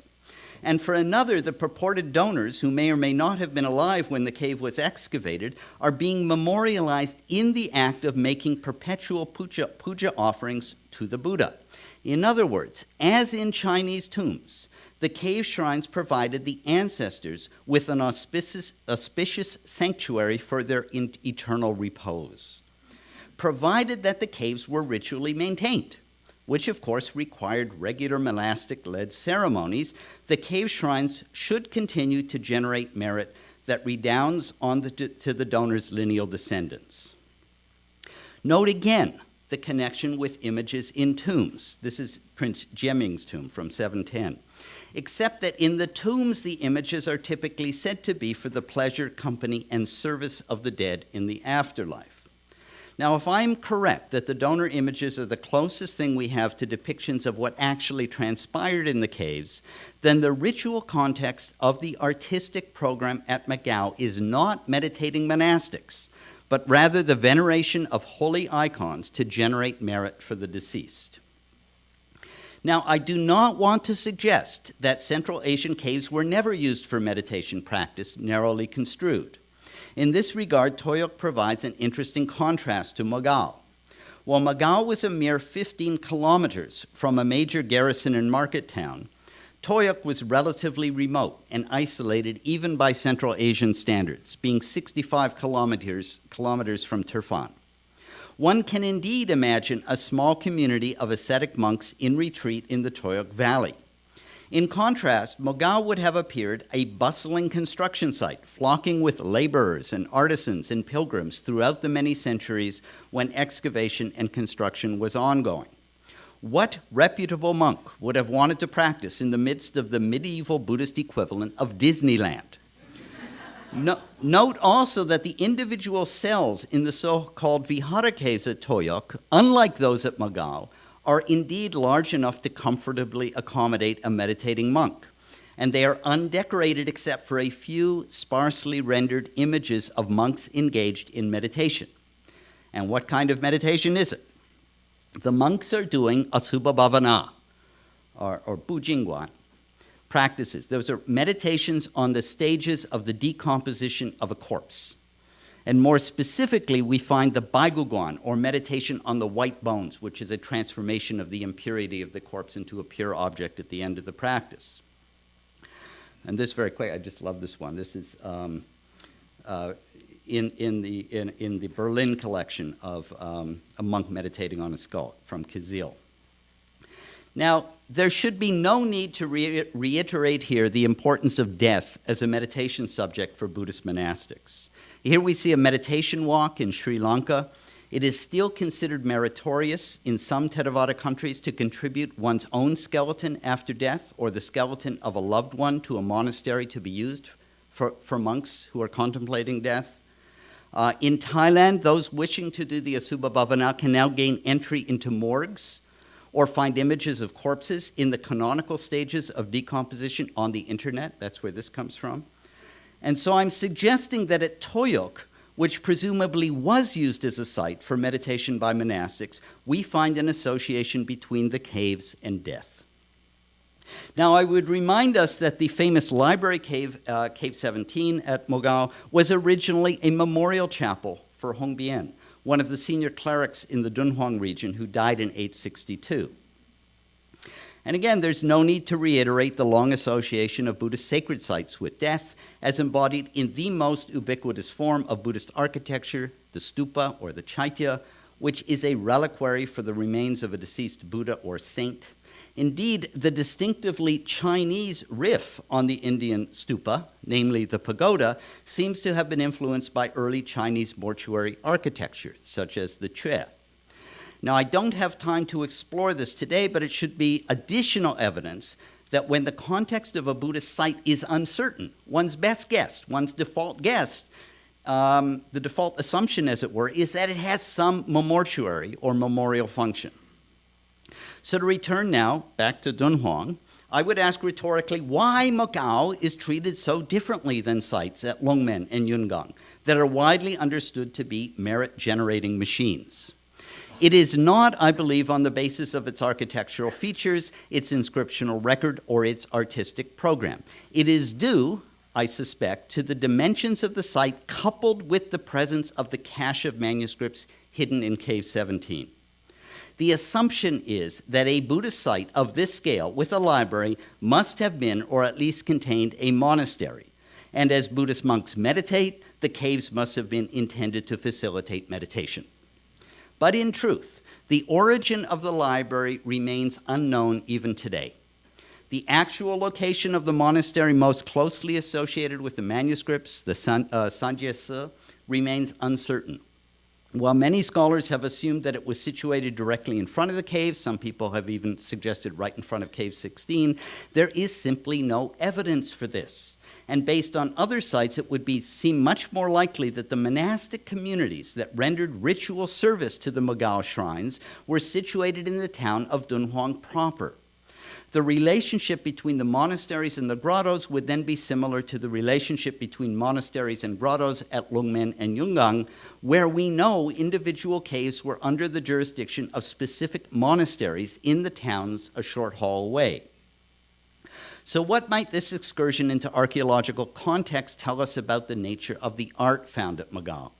And for another, the purported donors, who may or may not have been alive when the cave was excavated, are being memorialized in the act of making perpetual puja offerings to the Buddha. In other words, as in Chinese tombs, the cave shrines provided the ancestors with an auspicious sanctuary for their eternal repose, provided that the caves were ritually maintained, which of course required regular monastic-led ceremonies. The cave shrines should continue to generate merit that redounds to the donor's lineal descendants. Note again the connection with images in tombs. This is Prince Jieming's tomb from 710. Except that in the tombs, the images are typically said to be for the pleasure, company, and service of the dead in the afterlife. Now, if I'm correct that the donor images are the closest thing we have to depictions of what actually transpired in the caves, then the ritual context of the artistic program at Magao is not meditating monastics, but rather the veneration of holy icons to generate merit for the deceased. Now, I do not want to suggest that Central Asian caves were never used for meditation practice, narrowly construed. In this regard, Toyok provides an interesting contrast to Magao. While Magao was a mere 15 kilometers from a major garrison and market town, Toyok was relatively remote and isolated even by Central Asian standards, being 65 kilometers from Turfan. One can indeed imagine a small community of ascetic monks in retreat in the Toyok Valley. In contrast, Magao would have appeared a bustling construction site, flocking with laborers and artisans and pilgrims throughout the many centuries when excavation and construction was ongoing. What reputable monk would have wanted to practice in the midst of the medieval Buddhist equivalent of Disneyland? Note also that the individual cells in the so-called Vihara caves at Toyok, unlike those at Magao, are indeed large enough to comfortably accommodate a meditating monk, and they are undecorated except for a few sparsely rendered images of monks engaged in meditation. And what kind of meditation is it? The monks are doing Asubha Bhavana, or Bujingguan practices. Those are meditations on the stages of the decomposition of a corpse. And more specifically, we find the Baiguguan, or meditation on the white bones, which is a transformation of the impurity of the corpse into a pure object at the end of the practice. and this very quick, I just love this one. This is in the Berlin collection of a monk meditating on a skull from Kizil. Now, there should be no need to reiterate here the importance of death as a meditation subject for Buddhist monastics. Here we see a meditation walk in Sri Lanka. It is still considered meritorious in some Theravada countries to contribute one's own skeleton after death or the skeleton of a loved one to a monastery to be used for monks who are contemplating death. In Thailand, those wishing to do the Asubha Bhavana can now gain entry into morgues or find images of corpses in the canonical stages of decomposition on the internet. That's where this comes from. And so I'm suggesting that at Toyok, which presumably was used as a site for meditation by monastics, we find an association between the caves and death. Now, I would remind us that the famous library cave, Cave 17 at Mogao, was originally a memorial chapel for Hongbien, one of the senior clerics in the Dunhuang region who died in 862. And again, there's no need to reiterate the long association of Buddhist sacred sites with death, as embodied in the most ubiquitous form of Buddhist architecture, the stupa or the chaitya, which is a reliquary for the remains of a deceased Buddha or saint. Indeed, the distinctively Chinese riff on the Indian stupa, namely the pagoda, seems to have been influenced by early Chinese mortuary architecture, such as the chue. Now, I don't have time to explore this today, but it should be additional evidence that when the context of a Buddhist site is uncertain, one's best guess, one's default guess, the default assumption, as it were, is that it has some mortuary or memorial function. So to return now back to Dunhuang, I would ask rhetorically why Mogao is treated so differently than sites at Longmen and Yungang that are widely understood to be merit-generating machines. It is not, I believe, on the basis of its architectural features, its inscriptional record, or its artistic program. It is due, I suspect, to the dimensions of the site coupled with the presence of the cache of manuscripts hidden in Cave 17. The assumption is that a Buddhist site of this scale with a library must have been, or at least contained, a monastery. And as Buddhist monks meditate, the caves must have been intended to facilitate meditation. But in truth, the origin of the library remains unknown even today. The actual location of the monastery most closely associated with the manuscripts, the Sanjie Se, remains uncertain. While many scholars have assumed that it was situated directly in front of the cave, some people have even suggested right in front of Cave 16, there is simply no evidence for this. And based on other sites, it would seem much more likely that the monastic communities that rendered ritual service to the Mogao shrines were situated in the town of Dunhuang proper. The relationship between the monasteries and the grottos would then be similar to the relationship between monasteries and grottos at Longmen and Yungang, where we know individual caves were under the jurisdiction of specific monasteries in the towns a short haul away. So what might this excursion into archaeological context tell us about the nature of the art found at Mogao?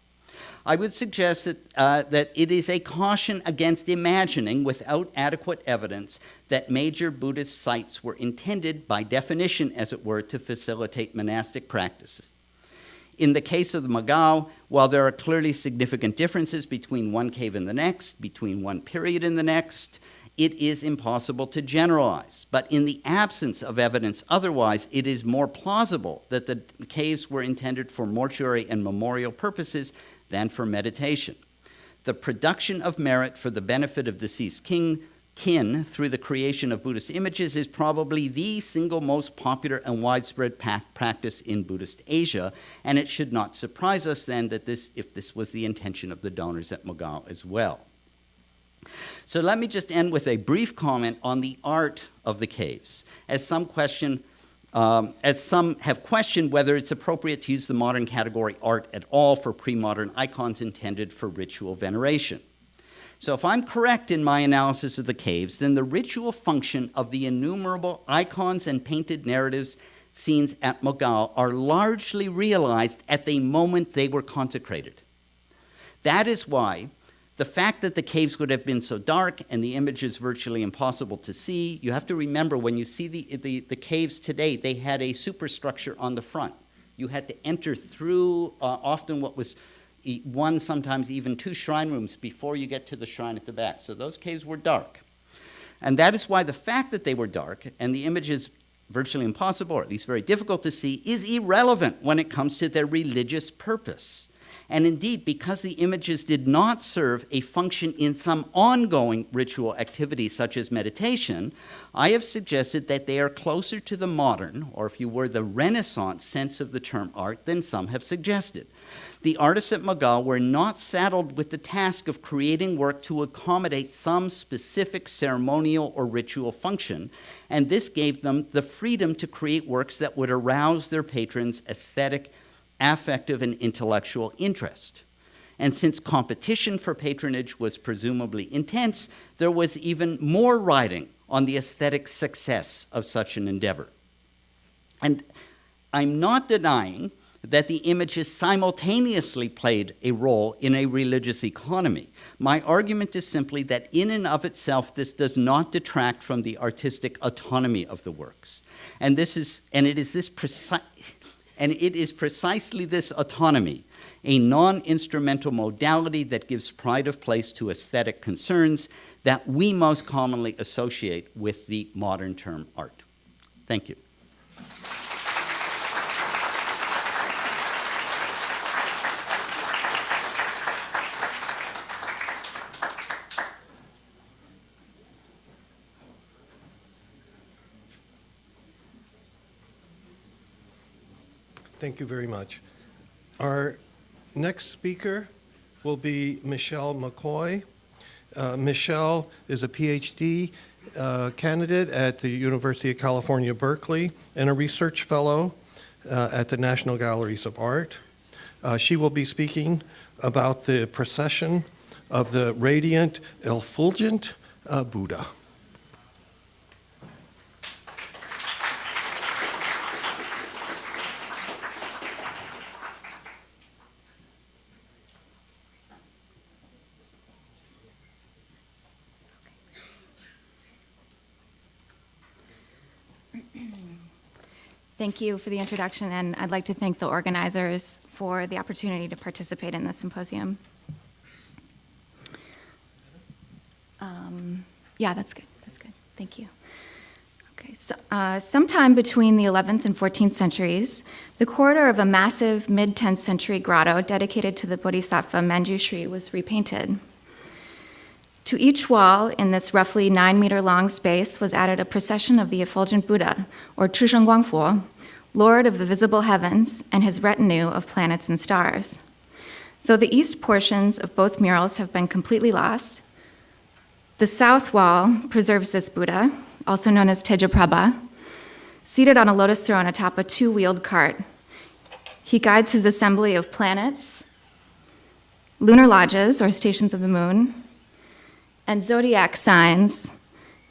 I would suggest that it is a caution against imagining without adequate evidence that major Buddhist sites were intended, by definition, as it were, to facilitate monastic practices. In the case of the Mogao, while there are clearly significant differences between one cave and the next, between one period and the next, it is impossible to generalize. But in the absence of evidence otherwise, it is more plausible that the caves were intended for mortuary and memorial purposes than for meditation. The production of merit for the benefit of deceased kin through the creation of Buddhist images is probably the single most popular and widespread practice in Buddhist Asia, and it should not surprise us then that if this was the intention of the donors at Mogao as well. So let me just end with a brief comment on the art of the caves, as some have questioned whether it's appropriate to use the modern category art at all for pre-modern icons intended for ritual veneration. So if I'm correct in my analysis of the caves, then the ritual function of the innumerable icons and painted narratives scenes at Mogao are largely realized at the moment they were consecrated. That is why the fact that the caves would have been so dark and the images virtually impossible to see, you have to remember when you see the caves today, they had a superstructure on the front. You had to enter through often what was one, sometimes even two shrine rooms before you get to the shrine at the back. So those caves were dark. And that is why the fact that they were dark and the images virtually impossible, or at least very difficult to see, is irrelevant when it comes to their religious purpose. And indeed, because the images did not serve a function in some ongoing ritual activity such as meditation, I have suggested that they are closer to the modern, or if you were, the Renaissance sense of the term art than some have suggested. The artists at Magal were not saddled with the task of creating work to accommodate some specific ceremonial or ritual function, and this gave them the freedom to create works that would arouse their patrons' aesthetic, affective, and intellectual interest. And since competition for patronage was presumably intense, there was even more riding on the aesthetic success of such an endeavor. And I'm not denying that the images simultaneously played a role in a religious economy. My argument is simply that in and of itself, this does not detract from the artistic autonomy of the works. And it is precisely this autonomy, a non-instrumental modality that gives pride of place to aesthetic concerns, that we most commonly associate with the modern term art. Thank you. Thank you very much. Our next speaker will be Michelle McCoy. Michelle is a PhD candidate at the University of California, Berkeley, and a research fellow at the National Galleries of Art. She will be speaking about the procession of the radiant, effulgent Buddha. Thank you for the introduction, and I'd like to thank the organizers for the opportunity to participate in this symposium. Yeah, that's good. That's good. Thank you. Okay, so sometime between the 11th and 14th centuries, the corridor of a massive mid-10th century grotto dedicated to the Bodhisattva Manjushri was repainted. To each wall in this roughly 9-meter-long space was added a procession of the effulgent Buddha, or Chisheng Guangfu, Lord of the visible heavens, and his retinue of planets and stars. Though the east portions of both murals have been completely lost, the south wall preserves this Buddha, also known as Tejaprabha, seated on a lotus throne atop a 2-wheeled cart. He guides his assembly of planets, lunar lodges, or stations of the moon, and zodiac signs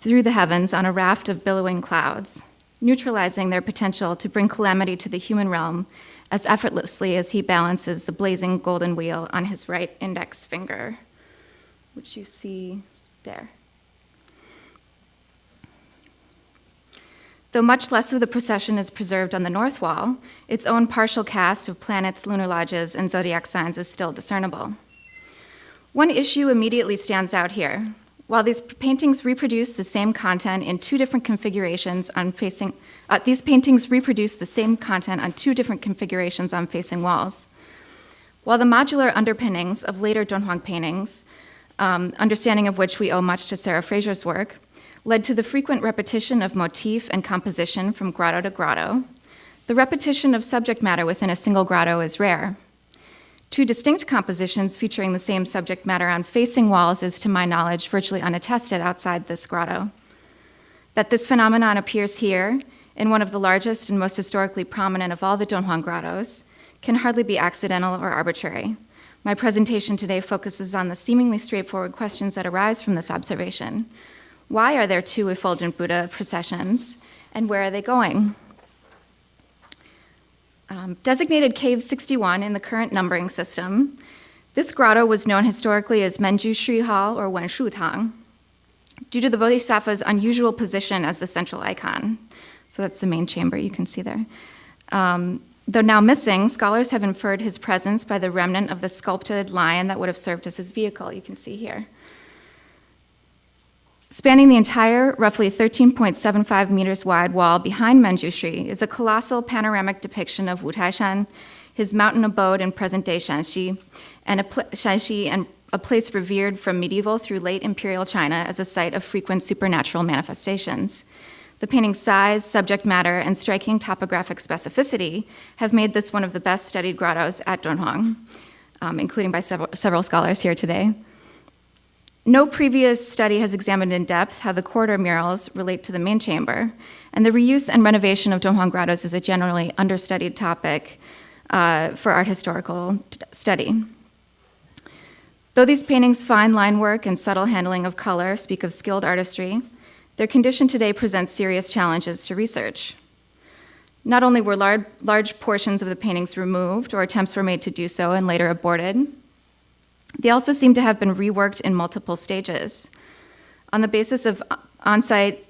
through the heavens on a raft of billowing clouds, neutralizing their potential to bring calamity to the human realm as effortlessly as he balances the blazing golden wheel on his right index finger, which you see there. Though much less of the procession is preserved on the north wall, its own partial cast of planets, lunar lodges, and zodiac signs is still discernible. One issue immediately stands out here. While these paintings reproduce the same content in 2 different configurations on facing, these paintings reproduce the same content on 2 different configurations on facing walls. While the modular underpinnings of later Dunhuang paintings, understanding of which we owe much to Sarah Fraser's work, led to the frequent repetition of motif and composition from grotto to grotto, the repetition of subject matter within a single grotto is rare. 2 distinct compositions featuring the same subject matter on facing walls is, to my knowledge, virtually unattested outside this grotto. That this phenomenon appears here, in one of the largest and most historically prominent of all the Dunhuang grottos, can hardly be accidental or arbitrary. My presentation today focuses on the seemingly straightforward questions that arise from this observation. Why are there 2 effulgent Buddha processions, and where are they going? Designated Cave 61 in the current numbering system, This grotto was known historically as Menju Shui Hall or Wenshu Tang, due to the Bodhisattva's unusual position as the central icon. So that's the main chamber you can see there. Though now missing, scholars have inferred his presence by the remnant of the sculpted lion that would have served as his vehicle, you can see here. Spanning the entire, roughly 13.75 meters wide wall behind Menju Shui is a colossal panoramic depiction of Wu Taishan, his mountain abode in present-day Shanxi, and a place revered from medieval through late imperial China as a site of frequent supernatural manifestations. The painting's size, subject matter, and striking topographic specificity have made this one of the best studied grottos at Dunhuang, including by several scholars here today. No previous study has examined in depth how the corridor murals relate to the main chamber, and the reuse and renovation of Dunhuang grottos is a generally understudied topic for art historical study. Though these paintings' fine line work and subtle handling of color speak of skilled artistry, their condition today presents serious challenges to research. Not only were large portions of the paintings removed, or attempts were made to do so and later aborted, they also seem to have been reworked in multiple stages. On the basis of on-site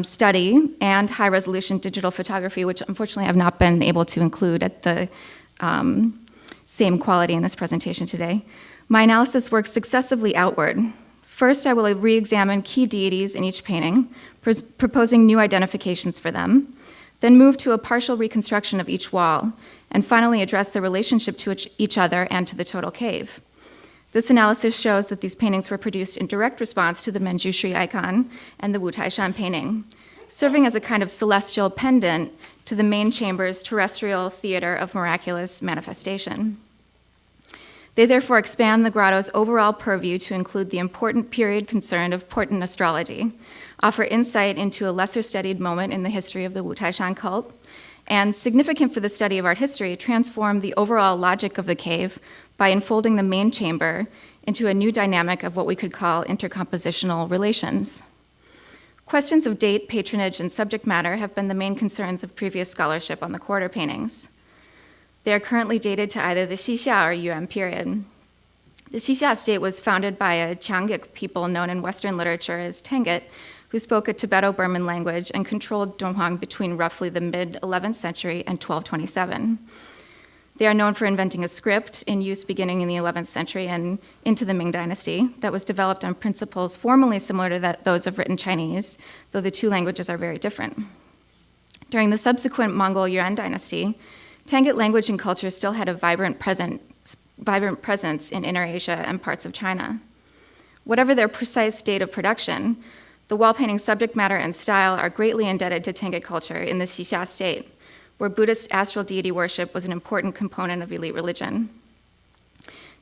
study and high-resolution digital photography, which unfortunately I've not been able to include at the same quality in this presentation today, my analysis works successively outward. First, I will re-examine key deities in each painting, proposing new identifications for them, then move to a partial reconstruction of each wall, and finally address the relationship to each other and to the total cave. This analysis shows that these paintings were produced in direct response to the Menju Shui icon and the Wu Taishan painting, serving as a kind of celestial pendant to the main chamber's terrestrial theater of miraculous manifestation. They therefore expand the grotto's overall purview to include the important period concern of portent astrology, offer insight into a lesser studied moment in the history of the Wu Taishan cult, and, significant for the study of art history, transform the overall logic of the cave by enfolding the main chamber into a new dynamic of what we could call intercompositional relations. Questions of date, patronage, and subject matter have been the main concerns of previous scholarship on the quarter paintings. They are currently dated to either the Xixia or Yuan period. The Xixia state was founded by a Changic people known in Western literature as Tangut, who spoke a Tibeto-Burman language and controlled Dunhuang between roughly the mid-11th century and 1227. They are known for inventing a script in use beginning in the 11th century and into the Ming Dynasty that was developed on principles formally similar to those of written Chinese, though the two languages are very different. During the subsequent Mongol Yuan dynasty, Tangut language and culture still had a vibrant presence in Inner Asia and parts of China. Whatever their precise date of production, the wall painting subject matter and style are greatly indebted to Tangut culture in the Xixia state, where Buddhist astral deity worship was an important component of elite religion.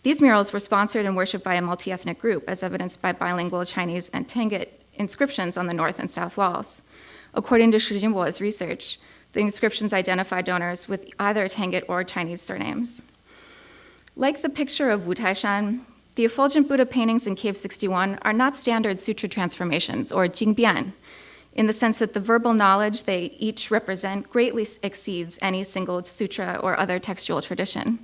These murals were sponsored and worshipped by a multi-ethnic group, as evidenced by bilingual Chinese and Tangut inscriptions on the north and south walls. According to Shi Jinbo's research, the inscriptions identify donors with either Tangut or Chinese surnames. Like the picture of Wu Taishan, the effulgent Buddha paintings in Cave 61 are not standard sutra transformations, or jingbian, in the sense that the verbal knowledge they each represent greatly exceeds any single sutra or other textual tradition.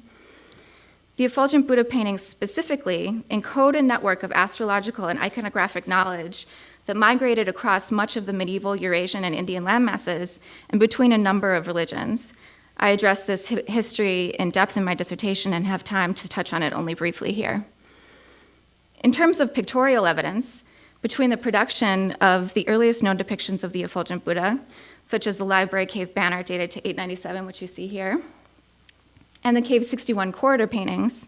The effulgent Buddha paintings specifically encode a network of astrological and iconographic knowledge that migrated across much of the medieval Eurasian and Indian landmasses and between a number of religions. I address this history in depth in my dissertation and have time to touch on it only briefly here. In terms of pictorial evidence, between the production of the earliest known depictions of the effulgent Buddha, such as the Library Cave banner dated to 897, which you see here, and the Cave 61 corridor paintings,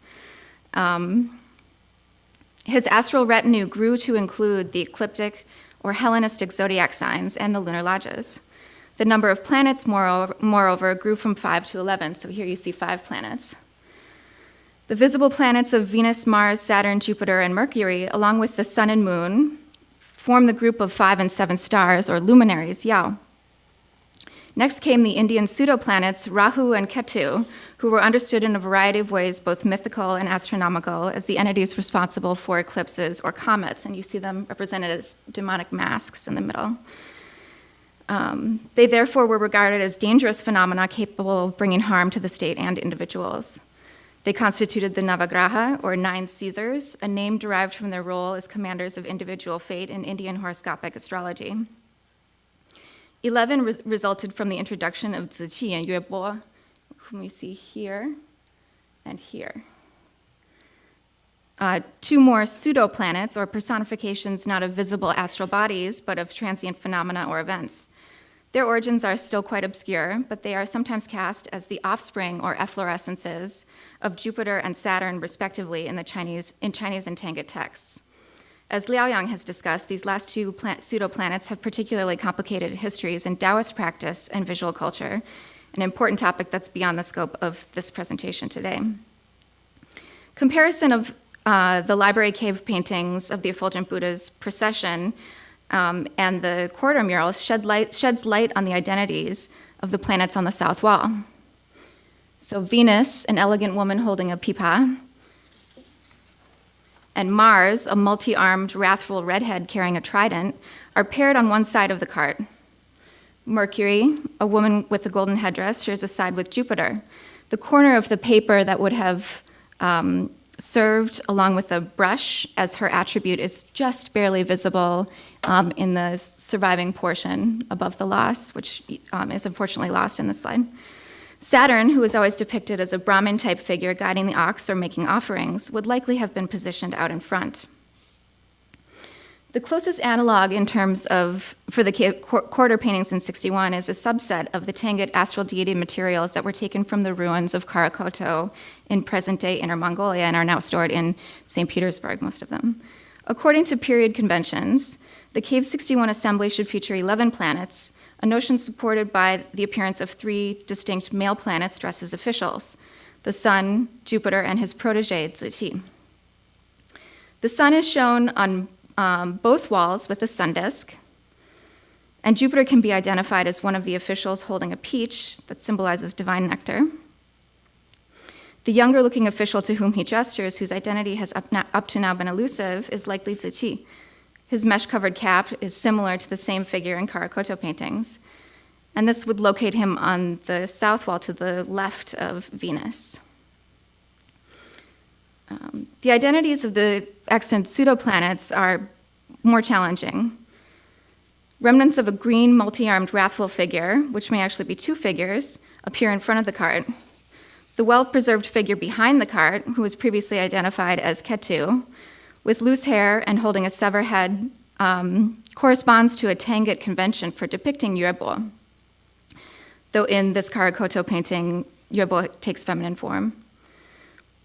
his astral retinue grew to include the ecliptic or Hellenistic zodiac signs and the lunar lodges. The number of planets, moreover, grew from 5 to 11, so here you see 5 planets. The visible planets of Venus, Mars, Saturn, Jupiter, and Mercury, along with the sun and moon, form the group of 5 and 7 stars, or luminaries, Yao. Next came the Indian pseudoplanets Rahu and Ketu, who were understood in a variety of ways, both mythical and astronomical, as the entities responsible for eclipses or comets, and you see them represented as demonic masks in the middle. They therefore were regarded as dangerous phenomena capable of bringing harm to the state and individuals. They constituted the Navagraha, or 9 Caesars, a name derived from their role as commanders of individual fate in Indian horoscopic astrology. 11 resulted from the introduction of Ziqi and Yuebo, whom we see here and here. 2 more pseudo-planets, or personifications not of visible astral bodies, but of transient phenomena or events. Their origins are still quite obscure, but they are sometimes cast as the offspring or efflorescences of Jupiter and Saturn, respectively, in Chinese and Tangut texts. As Liaoyang has discussed, these last 2 pseudo-planets have particularly complicated histories in Taoist practice and visual culture, an important topic that's beyond the scope of this presentation today. Comparison of the library cave paintings of the effulgent Buddha's procession and the quarter murals sheds light on the identities of the planets on the south wall. So Venus, an elegant woman holding a pipa, and Mars, a multi-armed, wrathful redhead carrying a trident, are paired on one side of the cart. Mercury, a woman with a golden headdress, shares a side with Jupiter. The corner of the paper that would have served along with a brush as her attribute is just barely visible in the surviving portion above the loss, which is unfortunately lost in this slide. Saturn, who is always depicted as a Brahmin-type figure guiding the ox or making offerings, would likely have been positioned out in front. The closest analog in terms of, for the quarter paintings in 61 is a subset of the Tangut astral deity materials that were taken from the ruins of Karakoto in present-day Inner Mongolia and are now stored in St. Petersburg, most of them. According to period conventions, the Cave 61 assembly should feature 11 planets, a notion supported by the appearance of 3 distinct male planets dressed as officials, the Sun, Jupiter, and his protege, Ziqi. The Sun is shown on both walls with a sun disk, and Jupiter can be identified as one of the officials holding a peach that symbolizes divine nectar. The younger-looking official to whom he gestures, whose identity has up to now been elusive, is likely Ziqi. His mesh-covered cap is similar to the same figure in Karakoto paintings, and this would locate him on the south wall to the left of Venus. The identities of the extant pseudoplanets are more challenging. Remnants of a green, multi-armed, wrathful figure, which may actually be 2 figures, appear in front of the cart. The well-preserved figure behind the cart, who was previously identified as Ketu, with loose hair and holding a sever head, corresponds to a Tangut convention for depicting Yuebo, though in this Karakoto painting, Yuebo takes feminine form.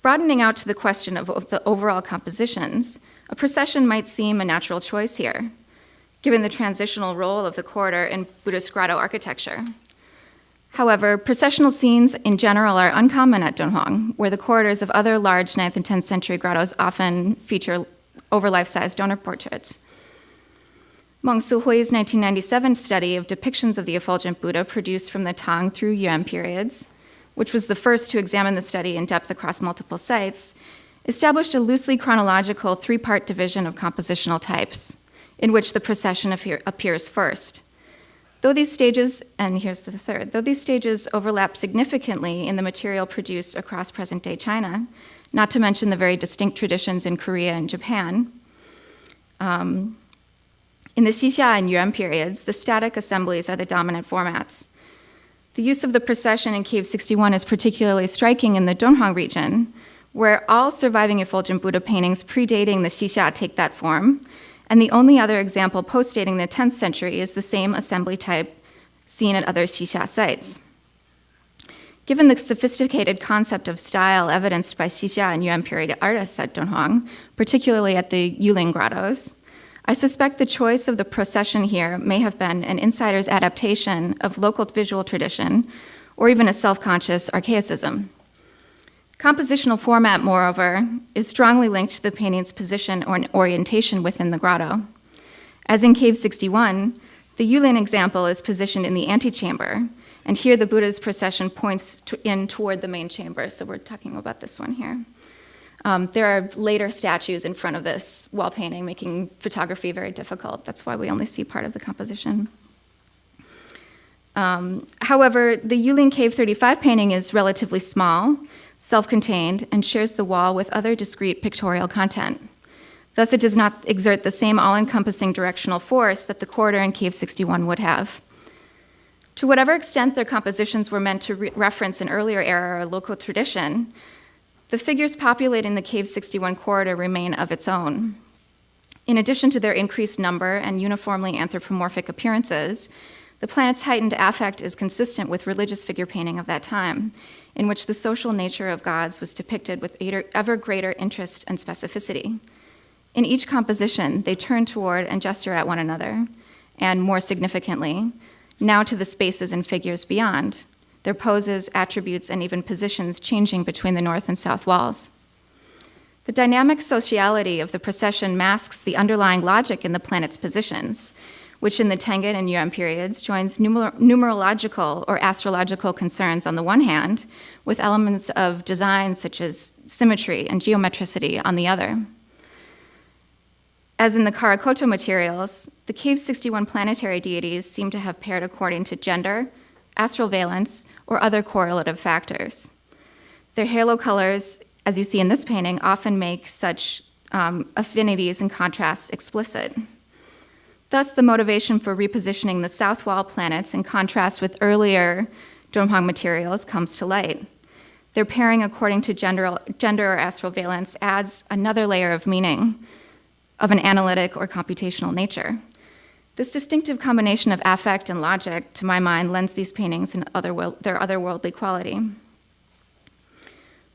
Broadening out to the question of the overall compositions, a procession might seem a natural choice here, given the transitional role of the corridor in Buddhist grotto architecture. However, processional scenes in general are uncommon at Dunhuang, where the corridors of other large 9th and 10th century grottos often feature over-life-size donor portraits. Meng Sihui's 1997 study of depictions of the effulgent Buddha produced from the Tang through Yuan periods, which was the first to examine the study in depth across multiple sites, established a loosely chronological 3-part division of compositional types, in which the procession appears first. Though these stages, and here's the third, though these stages overlap significantly in the material produced across present-day China, not to mention the very distinct traditions in Korea and Japan, in the Xixia and Yuan periods, the static assemblies are the dominant formats. The use of the procession in Cave 61 is particularly striking in the Dunhuang region, where all surviving effulgent Buddha paintings predating the Xixia take that form, and the only other example post-dating the 10th century is the same assembly type seen at other Xixia sites. Given the sophisticated concept of style evidenced by Xixia and Yuan period artists at Dunhuang, particularly at the Yuling grottos, I suspect the choice of the procession here may have been an insider's adaptation of local visual tradition, or even a self-conscious archaicism. Compositional format, moreover, is strongly linked to the painting's position or orientation within the grotto. As in Cave 61, the Yulin example is positioned in the antechamber, and here the Buddha's procession points in toward the main chamber, so we're talking about this one here. There are later statues in front of this wall painting, making photography very difficult. That's why we only see part of the composition. However, the Yulin Cave 35 painting is relatively small, self-contained, and shares the wall with other discrete pictorial content. Thus, it does not exert the same all-encompassing directional force that the corridor in Cave 61 would have. To whatever extent their compositions were meant to reference an earlier era or local tradition, the figures populating the Cave 61 corridor remain of its own. In addition to their increased number and uniformly anthropomorphic appearances, the planet's heightened affect is consistent with religious figure painting of that time, in which the social nature of gods was depicted with ever greater interest and specificity. In each composition, they turn toward and gesture at one another, and more significantly, now to the spaces and figures beyond, their poses, attributes, and even positions changing between the north and south walls. The dynamic sociality of the procession masks the underlying logic in the planet's positions, which in the Tenget and Yuan periods joins numerological or astrological concerns on the one hand, with elements of design such as symmetry and geometricity on the other. As in the Karakoto materials, the Cave 61 planetary deities seem to have paired according to gender, astral valence, or other correlative factors. Their halo colors, as you see in this painting, often make such affinities and contrasts explicit. Thus, the motivation for repositioning the south wall planets in contrast with earlier Dunhuang materials comes to light. Their pairing according to gender or astral valence adds another layer of meaning of an analytic or computational nature. This distinctive combination of affect and logic, to my mind, lends these paintings their otherworldly quality.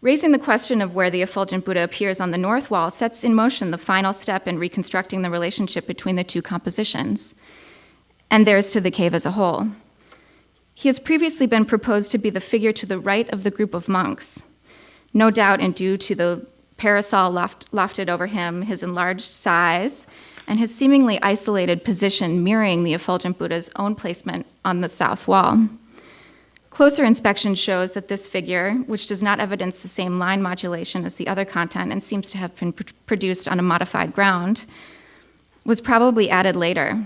Raising the question of where the effulgent Buddha appears on the north wall sets in motion the final step in reconstructing the relationship between the two compositions, and theirs to the cave as a whole. He has previously been proposed to be the figure to the right of the group of monks, no doubt in due to the parasol lofted over him, his enlarged size, and his seemingly isolated position mirroring the effulgent Buddha's own placement on the south wall. Closer inspection shows that this figure, which does not evidence the same line modulation as the other content and seems to have been produced on a modified ground, was probably added later.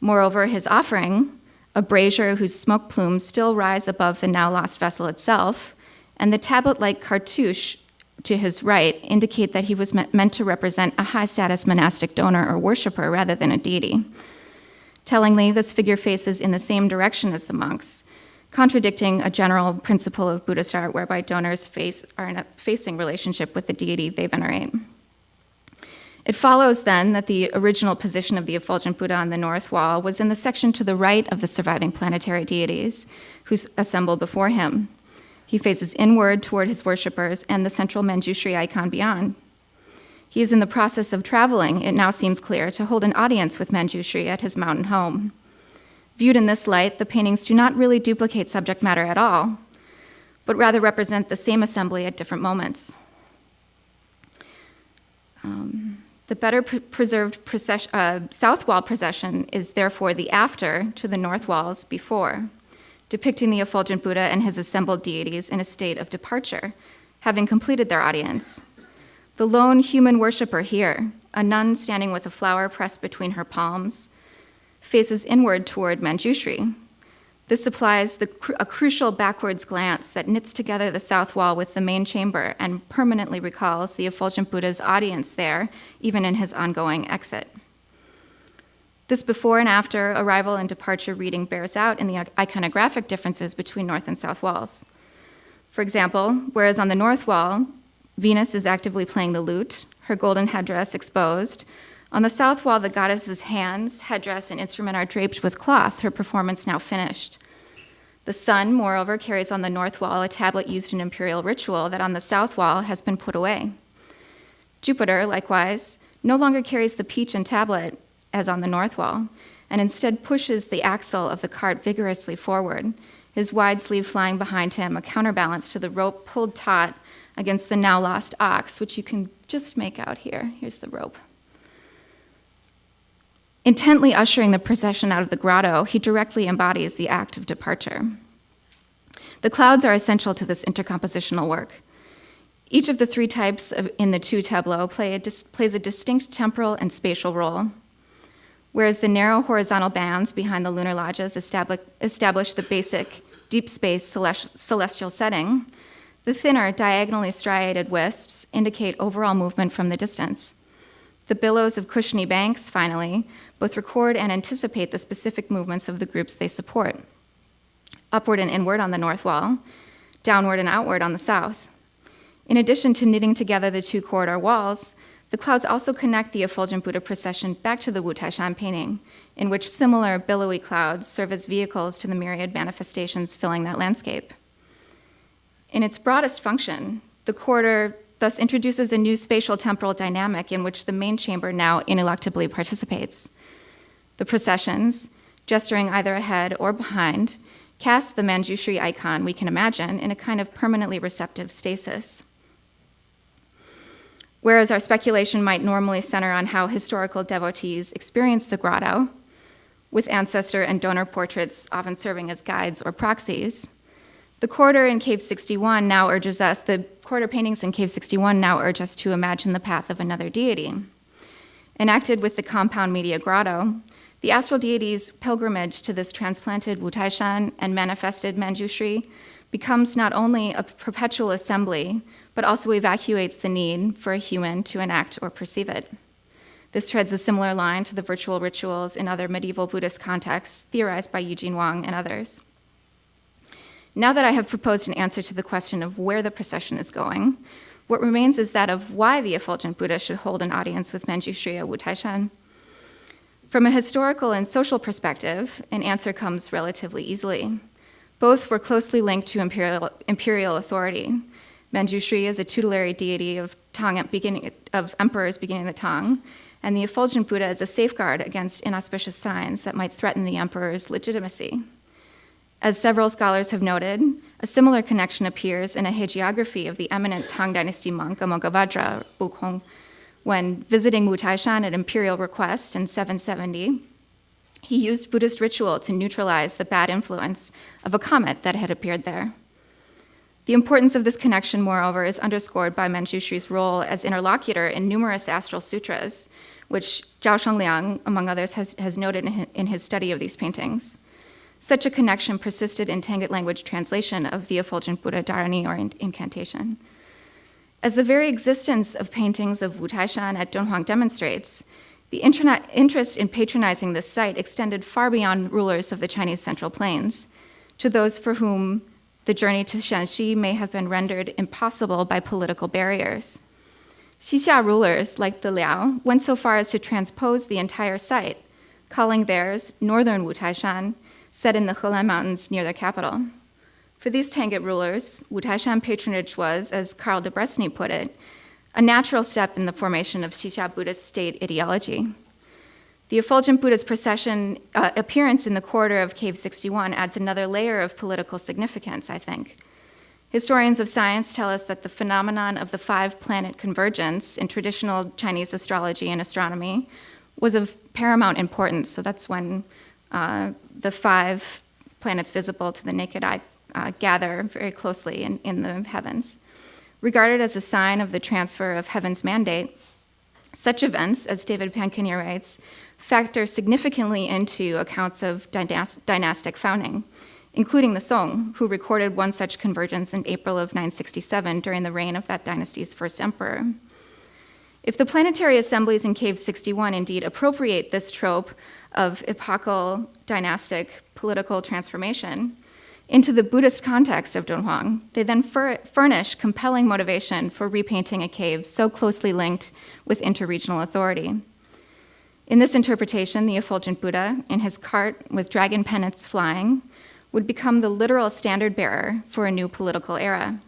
Moreover, his offering, a brazier whose smoke plumes still rise above the now lost vessel itself, and the tablet-like cartouche to his right indicate that he was meant to represent a high-status monastic donor or worshiper rather than a deity. Tellingly, this figure faces in the same direction as the monks, contradicting a general principle of Buddhist art whereby donors are in a facing relationship with the deity they venerate. It follows then that the original position of the effulgent Buddha on the north wall was in the section to the right of the surviving planetary deities who assemble before him. He faces inward toward his worshippers and the central Manjushri icon beyond. He is in the process of traveling, it now seems clear, to hold an audience with Manjushri at his mountain home. Viewed in this light, the paintings do not really duplicate subject matter at all, but rather represent the same assembly at different moments. The better preserved south wall procession is therefore the after to the north wall's before, depicting the effulgent Buddha and his assembled deities in a state of departure, having completed their audience. The lone human worshiper here, a nun standing with a flower pressed between her palms, faces inward toward Manjushri. This supplies a crucial backwards glance that knits together the south wall with the main chamber and permanently recalls the effulgent Buddha's audience there, even in his ongoing exit. This before and after arrival and departure reading bears out in the iconographic differences between north and south walls. For example, whereas on the north wall, Venus is actively playing the lute, her golden headdress exposed, on the south wall, the goddess's hands, headdress, and instrument are draped with cloth, her performance now finished. The sun, moreover, carries on the north wall a tablet used in imperial ritual that on the south wall has been put away. Jupiter, likewise, no longer carries the peach and tablet as on the north wall, and instead pushes the axle of the cart vigorously forward, his wide sleeve flying behind him, a counterbalance to the rope pulled taut against the now lost ox, which you can just make out here. Here's the rope. Intently ushering the procession out of the grotto, he directly embodies the act of departure. The clouds are essential to this intercompositional work. Each of the three types in the two tableaux plays a distinct temporal and spatial role. Whereas the narrow horizontal bands behind the lunar lodges establish the basic deep space celestial setting, The thinner, diagonally striated wisps indicate overall movement from the distance. The billows of cushiony banks, finally, both record and anticipate the specific movements of the groups they support. Upward and inward on the north wall, downward and outward on the south. In addition to knitting together the two corridor walls, the clouds also connect the effulgent Buddha procession back to the Wu Taishan painting, in which similar billowy clouds serve as vehicles to the myriad manifestations filling that landscape. In its broadest function, the corridor thus introduces a new spatial temporal dynamic in which the main chamber now ineluctably participates. The processions, gesturing either ahead or behind, cast the Manjushri icon we can imagine in a kind of permanently receptive stasis. Whereas our speculation might normally center on how historical devotees experience the grotto, with ancestor and donor portraits often serving as guides or proxies, the corridor paintings in Cave 61 now urge us to imagine the path of another deity. Enacted with the compound media grotto, the astral deity's pilgrimage to this transplanted Wu Taishan and manifested Manjushri becomes not only a perpetual assembly, but also evacuates the need for a human to enact or perceive it. This treads a similar line to the virtual rituals in other medieval Buddhist contexts theorized by Eugene Wang and others. Now that I have proposed an answer to the question of where the procession is going, what remains is that of why the effulgent Buddha should hold an audience with Manjushri at Wu Taishan. From a historical and social perspective, an answer comes relatively easily. Both were closely linked to imperial authority. Manjushri is a tutelary deity of emperors beginning the Tang, and the effulgent Buddha is a safeguard against inauspicious signs that might threaten the emperor's legitimacy. As several scholars have noted, a similar connection appears in a hagiography of the eminent Tang Dynasty monk Amoghavajra Bukhong. When visiting Wu Taishan at imperial request in 770, he used Buddhist ritual to neutralize the bad influence of a comet that had appeared there. The importance of this connection, moreover, is underscored by Manjushri's role as interlocutor in numerous astral sutras, which Zhao Shengliang, among others, has noted in his study of these paintings. Such a connection persisted in Tangut language translation of the effulgent Buddha Dharani, or incantation. As the very existence of paintings of Wu Taishan at Dunhuang demonstrates, the interest in patronizing this site extended far beyond rulers of the Chinese Central Plains, to those for whom the journey to Shanxi may have been rendered impossible by political barriers. Xixia rulers, like the Liao, went so far as to transpose the entire site, calling theirs northern Wu Taishan, set in the Helan Mountains near their capital. For these Tangut rulers, Wu Taishan patronage was, as Karl de Bresny put it, a natural step in the formation of Xixia Buddhist state ideology. The effulgent Buddha's procession appearance in the corridor of Cave 61 adds another layer of political significance, I think. Historians of science tell us that the phenomenon of the 5-planet convergence in traditional Chinese astrology and astronomy was of paramount importance. So that's when the 5 planets visible to the naked eye gather very closely in the heavens. Regarded as a sign of the transfer of heaven's mandate, such events, as David Pankinier writes, factor significantly into accounts of dynastic founding, including the Song, who recorded one such convergence in April of 967 during the reign of that dynasty's first emperor. If the planetary assemblies in Cave 61 indeed appropriate this trope of epochal dynastic political transformation into the Buddhist context of Dunhuang, they then furnish compelling motivation for repainting a cave so closely linked with interregional authority. In this interpretation, the effulgent Buddha, in his cart with dragon pennants flying, would become the literal standard bearer for a new political era.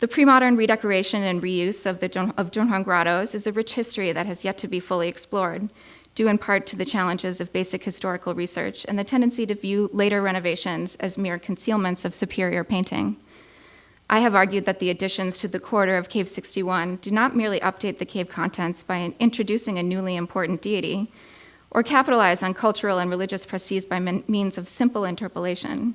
The pre-modern redecoration and reuse of Dunhuang grottos is a rich history that has yet to be fully explored, due in part to the challenges of basic historical research and the tendency to view later renovations as mere concealments of superior painting. I have argued that the additions to the corridor of Cave 61 do not merely update the cave contents by introducing a newly important deity, or capitalize on cultural and religious prestige by means of simple interpolation.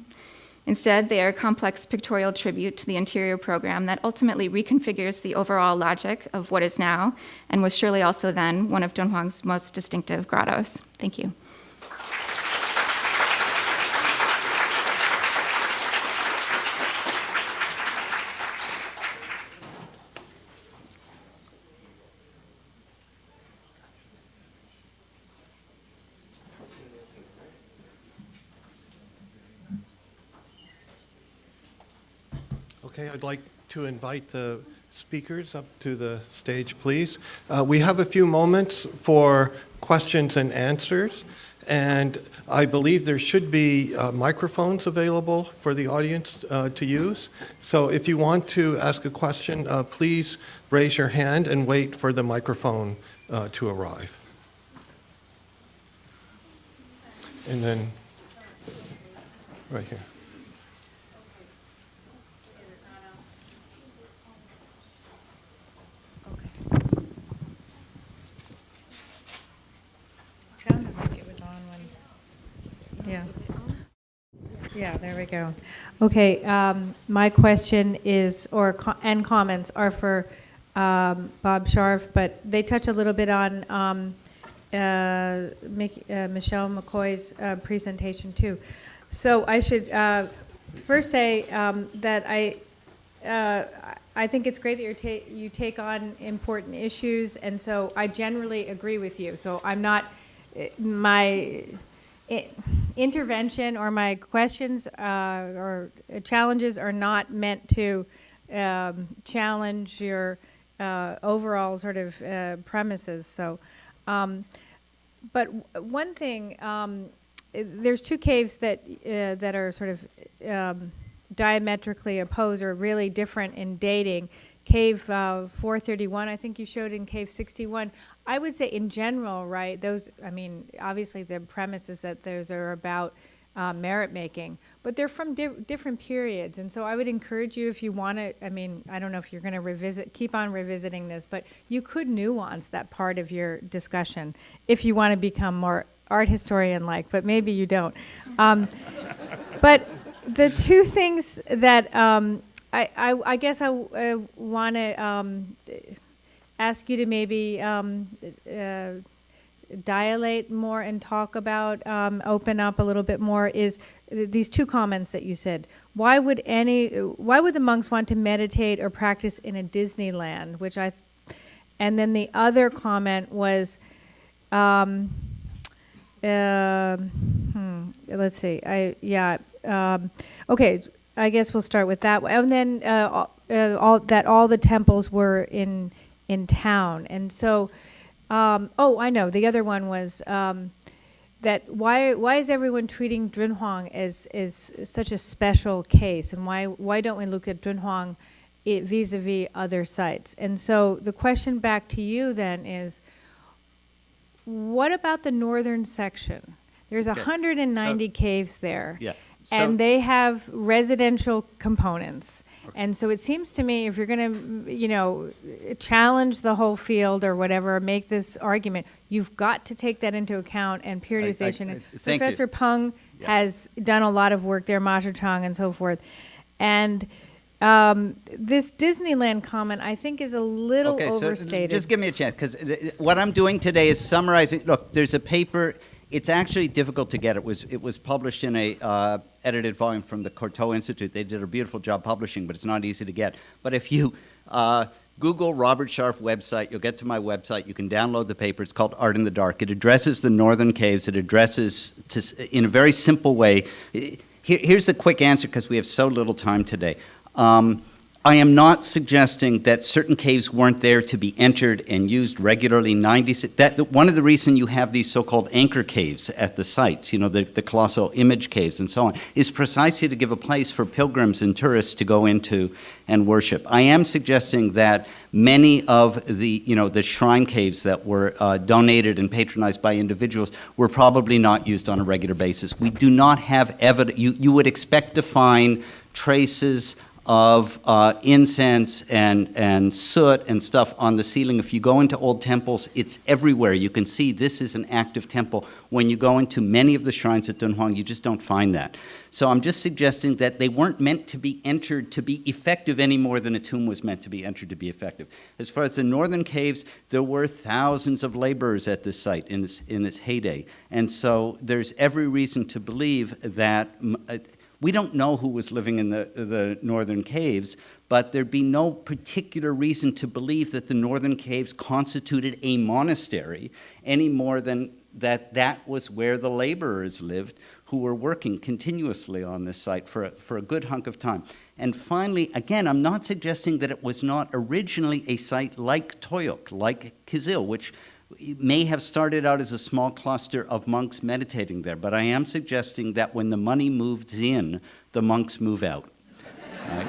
Instead, they are a complex pictorial tribute to the interior program that ultimately reconfigures the overall logic of what is now, and was surely also then, one of Dunhuang's most distinctive grottos. Thank you. Okay, I'd like to invite the speakers up to the stage, please. We have a few moments for questions and answers, and I believe there should be microphones available for the audience to use. So if you want to ask a question, please raise your hand and wait for the microphone to arrive. And then, right here. Sounded like it was on when, yeah. Yeah, there we go. Okay, my question is, and comments are for Bob Scharf, but they touch a little bit on Michelle McCoy's presentation too. So I should first say that I think it's great that you take on important issues, and so I generally agree with you. So I'm not, my intervention or my questions or challenges are not meant to challenge your overall sort of premises. So, but one thing, there's two caves that are sort of diametrically opposed or really different in dating. Cave 431, I think you showed in Cave 61. I would say in general, right, those, I mean, obviously the premise is that those are about merit making, but they're from different periods. And so I would encourage you, if you want to, I mean, I don't know if you're going to keep on revisiting this, but you could nuance that part of your discussion if you want to become more art historian-like, but maybe you don't. But the two things that I guess I want to ask you to maybe dilate more and talk about, open up a little bit more, is these two comments that you said. Why would the monks want to meditate or practice in a Disneyland? And then the other comment was, let's see, okay, I guess we'll start with that. And then all the temples were in town. And so, I know, the other one was that why is everyone treating Dunhuang as such a special case, and why don't we look at Dunhuang vis-a-vis other sites? And so the question back to you then is, what about the northern section? There's 190 caves there. Yeah. And they have residential components. And so it seems to me, if you're going to, challenge the whole field or whatever, make this argument, you've got to take that into account and periodization. Thank Professor you. Peng has done a lot of work there, Ma Chang and so forth. And this Disneyland comment, I think, is a little overstated. So just give me a chance, because what I'm doing today is summarizing. Look, there's a paper. It's actually difficult to get. It was published in a edited volume from the Courtauld Institute. They did a beautiful job publishing, but it's not easy to get. But if you Google Robert Scharf website, you'll get to my website. You can download the paper. It's called Art in the Dark. It addresses the northern caves. It addresses, in a very simple way. Here's the quick answer, because we have so little time today. I am not suggesting that certain caves weren't there to be entered and used regularly. One of the reasons you have these so-called anchor caves at the sites, the colossal image caves and so on, is precisely to give a place for pilgrims and tourists to go into and worship. I am suggesting that many of the shrine caves that were donated and patronized by individuals were probably not used on a regular basis. We do not have evidence. You would expect to find traces of incense and soot and stuff on the ceiling. If you go into old temples, it's everywhere. You can see this is an active temple. When you go into many of the shrines at Dunhuang, you just don't find that. So I'm just suggesting that they weren't meant to be entered to be effective any more than a tomb was meant to be entered to be effective. As far as the northern caves, there were thousands of laborers at this site in its heyday. And so there's every reason to believe that we don't know who was living in the northern caves, but there'd be no particular reason to believe that the northern caves constituted a monastery any more than that that was where the laborers lived who were working continuously on this site for a good hunk of time. And finally, again, I'm not suggesting that it was not originally a site like Toyok, like Kizil, which may have started out as a small cluster of monks meditating there, but I am suggesting that when the money moves in, the monks move out. Right?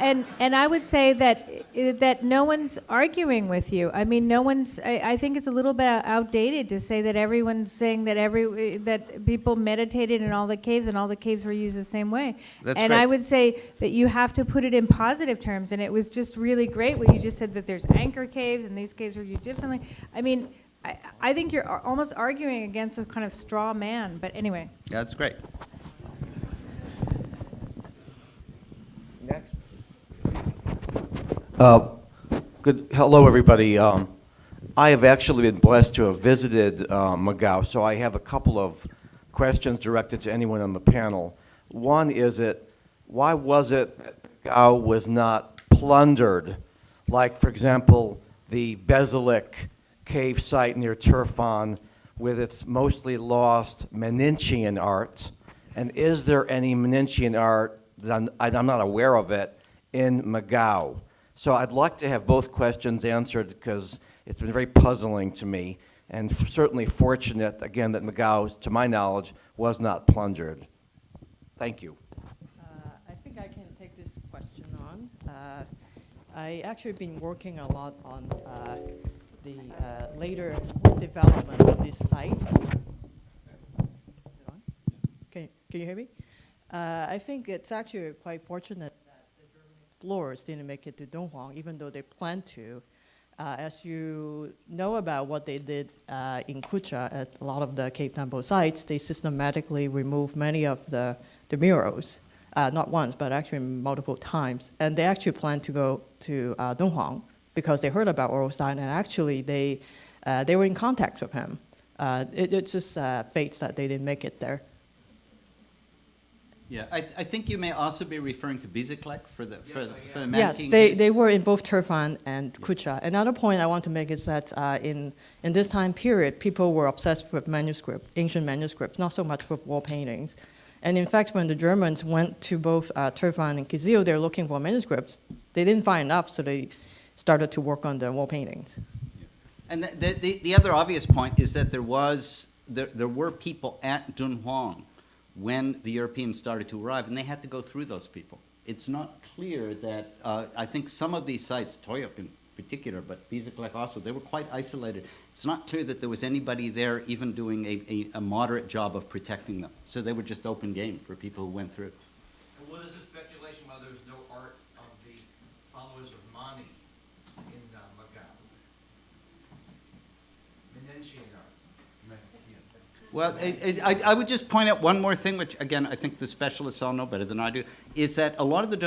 And I would say that no one's arguing with you. I mean, no one's. I think it's a little bit outdated to say that everyone's saying that that people meditated in all the caves and all the caves were used the same way. That's and great. I would say that you have to put it in positive terms. And it was just really great what you just said, that there's anchor caves and these caves are used differently. I mean, I think you're almost arguing against a kind of straw man. But anyway. Yeah, that's great. Next. Hello, everybody. I have actually been blessed to have visited Macau, so I have a couple of questions directed to anyone on the panel. One is why was it that Macau was not plundered? Like, for example, the Bezalik cave site near Turfan with its mostly lost Menician art. And is there any Menician art, that I'm not aware of it, in Macau? So I'd like to have both questions answered because it's been very puzzling to me, and certainly fortunate, again, that Macau, to my knowledge, was not plundered. Thank you. I think I can take this question on. I actually been working a lot on the later development of this site. Can you hear me? I think it's actually quite fortunate that the German explorers didn't make it to Dunhuang, even though they planned to. As you know about what they did in Kucha at a lot of the Cave Temple sites, they systematically removed many of the murals, not once, but actually multiple times. And they actually planned to go to Dunhuang because they heard about Orlstein, and actually they were in contact with him. It's just fates that they didn't make it there. Yeah, I think you may also be referring to Biziklek for the Manichaean Yes, case. they were in both Turfan and Kucha. Another point I want to make is that in this time period, people were obsessed with ancient manuscripts, not so much with wall paintings. And in fact, when the Germans went to both Turfan and Kizil, they were looking for manuscripts. They didn't find enough, so they started to work on the wall paintings. And the other obvious point is that there were people at Dunhuang when the Europeans started to arrive, and they had to go through those people. It's not clear that, I think some of these sites, Toyok in particular, but Biziklek also, they were quite isolated. It's not clear that there was anybody there even doing a moderate job of protecting them. So they were just open game for people who went through. And what is the speculation why there's no art of the followers of Mani in Macau? Menician art. Well, I would just point out one more thing, which, again, I think the specialists all know better than I do, is that a lot of the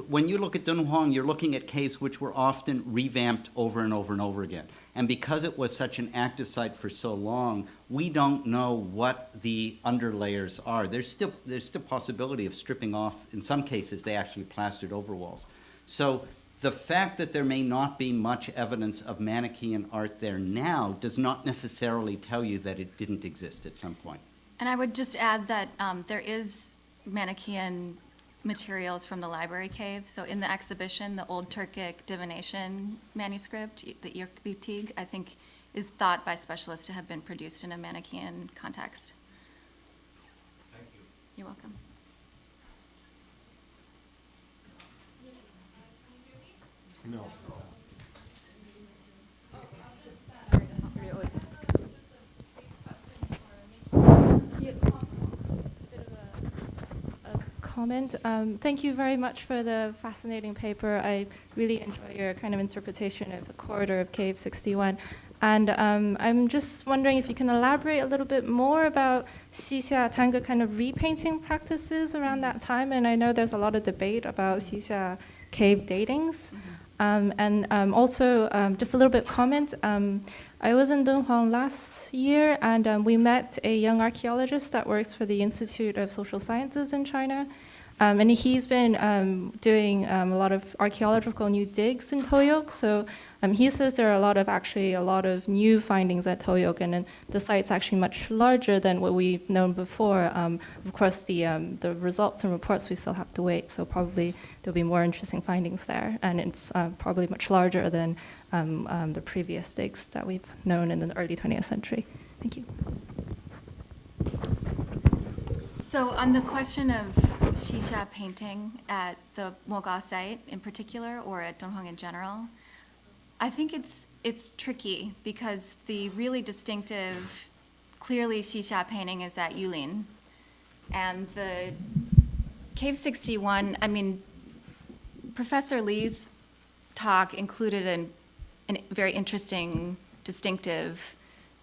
when you look at Dunhuang, you're looking at caves which were often revamped over and over and over again. And because it was such an active site for so long, we don't know what the underlayers are. There's still possibility of stripping off. In some cases, they actually plastered over walls. So the fact that there may not be much evidence of Manichaean art there now does not necessarily tell you that it didn't exist at some point. And I would just add that there is Manichaean materials from the library cave. So in the exhibition, the Old Turkic divination manuscript, the Irkbitig, I think is thought by specialists to have been produced in a Manichaean context. Thank you. You're welcome. No. Comment. Thank you very much for the fascinating paper. I really enjoy your kind of interpretation of the corridor of Cave 61. And I'm just wondering if you can elaborate a little bit more about Xixia Tanga kind of repainting practices around that time. And I know there's a lot of debate about Xixia cave datings. Also, just a little bit comment. I was in Dunhuang last year, and we met a young archaeologist that works for the Institute of Social Sciences in China. And he's been doing a lot of archaeological new digs in Toyok. So he says there are a lot of new findings at Toyok, and then the site's actually much larger than what we've known before. Of course, the results and reports we still have to wait. So probably there'll be more interesting findings there, and it's probably much larger than the previous digs that we've known in the early 20th century. Thank you. So on the question of Xixia painting at the Moga site in particular, or at Dunhuang in general, I think it's tricky because the really distinctive, clearly Xixia painting is at Yulin. And the Cave 61, I mean, Professor Lee's talk included a very interesting, distinctive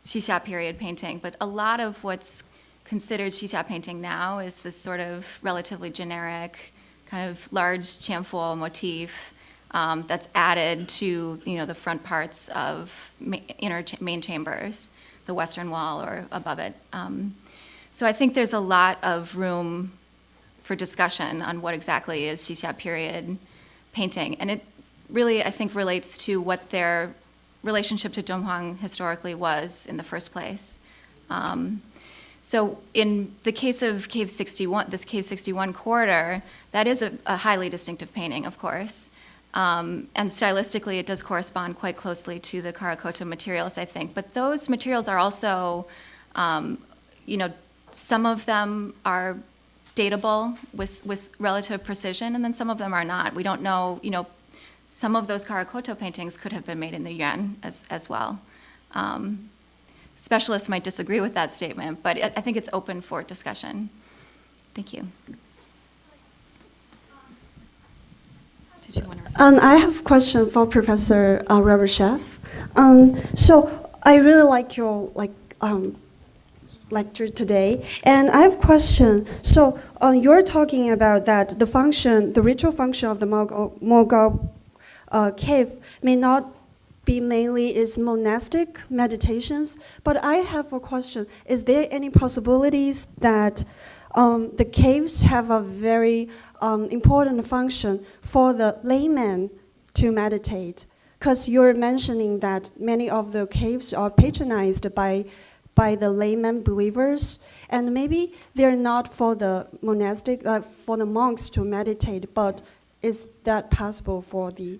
Xixia period painting, but a lot of what's considered Xixia painting now is this sort of relatively generic, kind of large Qianfu motif that's added to the front parts of main chambers, the western wall or above it. So I think there's a lot of room for discussion on what exactly is Xixia period painting, and it really I think relates to what their relationship to Dunhuang historically was in the first place. So in the case of Cave 61, this Cave 61 corridor, that is a highly distinctive painting, of course. And stylistically, it does correspond quite closely to the Karakoto materials, I think. But those materials are also, some of them are datable with relative precision, and then some of them are not. We don't know, some of those Karakoto paintings could have been made in the Yuan as well. Specialists might disagree with that statement, but I think it's open for discussion. Thank you. Did you want to respond? I have a question for Professor Robert Sheff. So I really like your lecture today, and I have a question. So you're talking about that the ritual function of the Mogao cave may not be mainly is monastic meditations, but I have a question. Is there any possibilities that the caves have a very important function for the layman to meditate? Because you're mentioning that many of the caves are patronized by the layman believers, and maybe they're not for the monastic, for the monks to meditate, but is that possible for the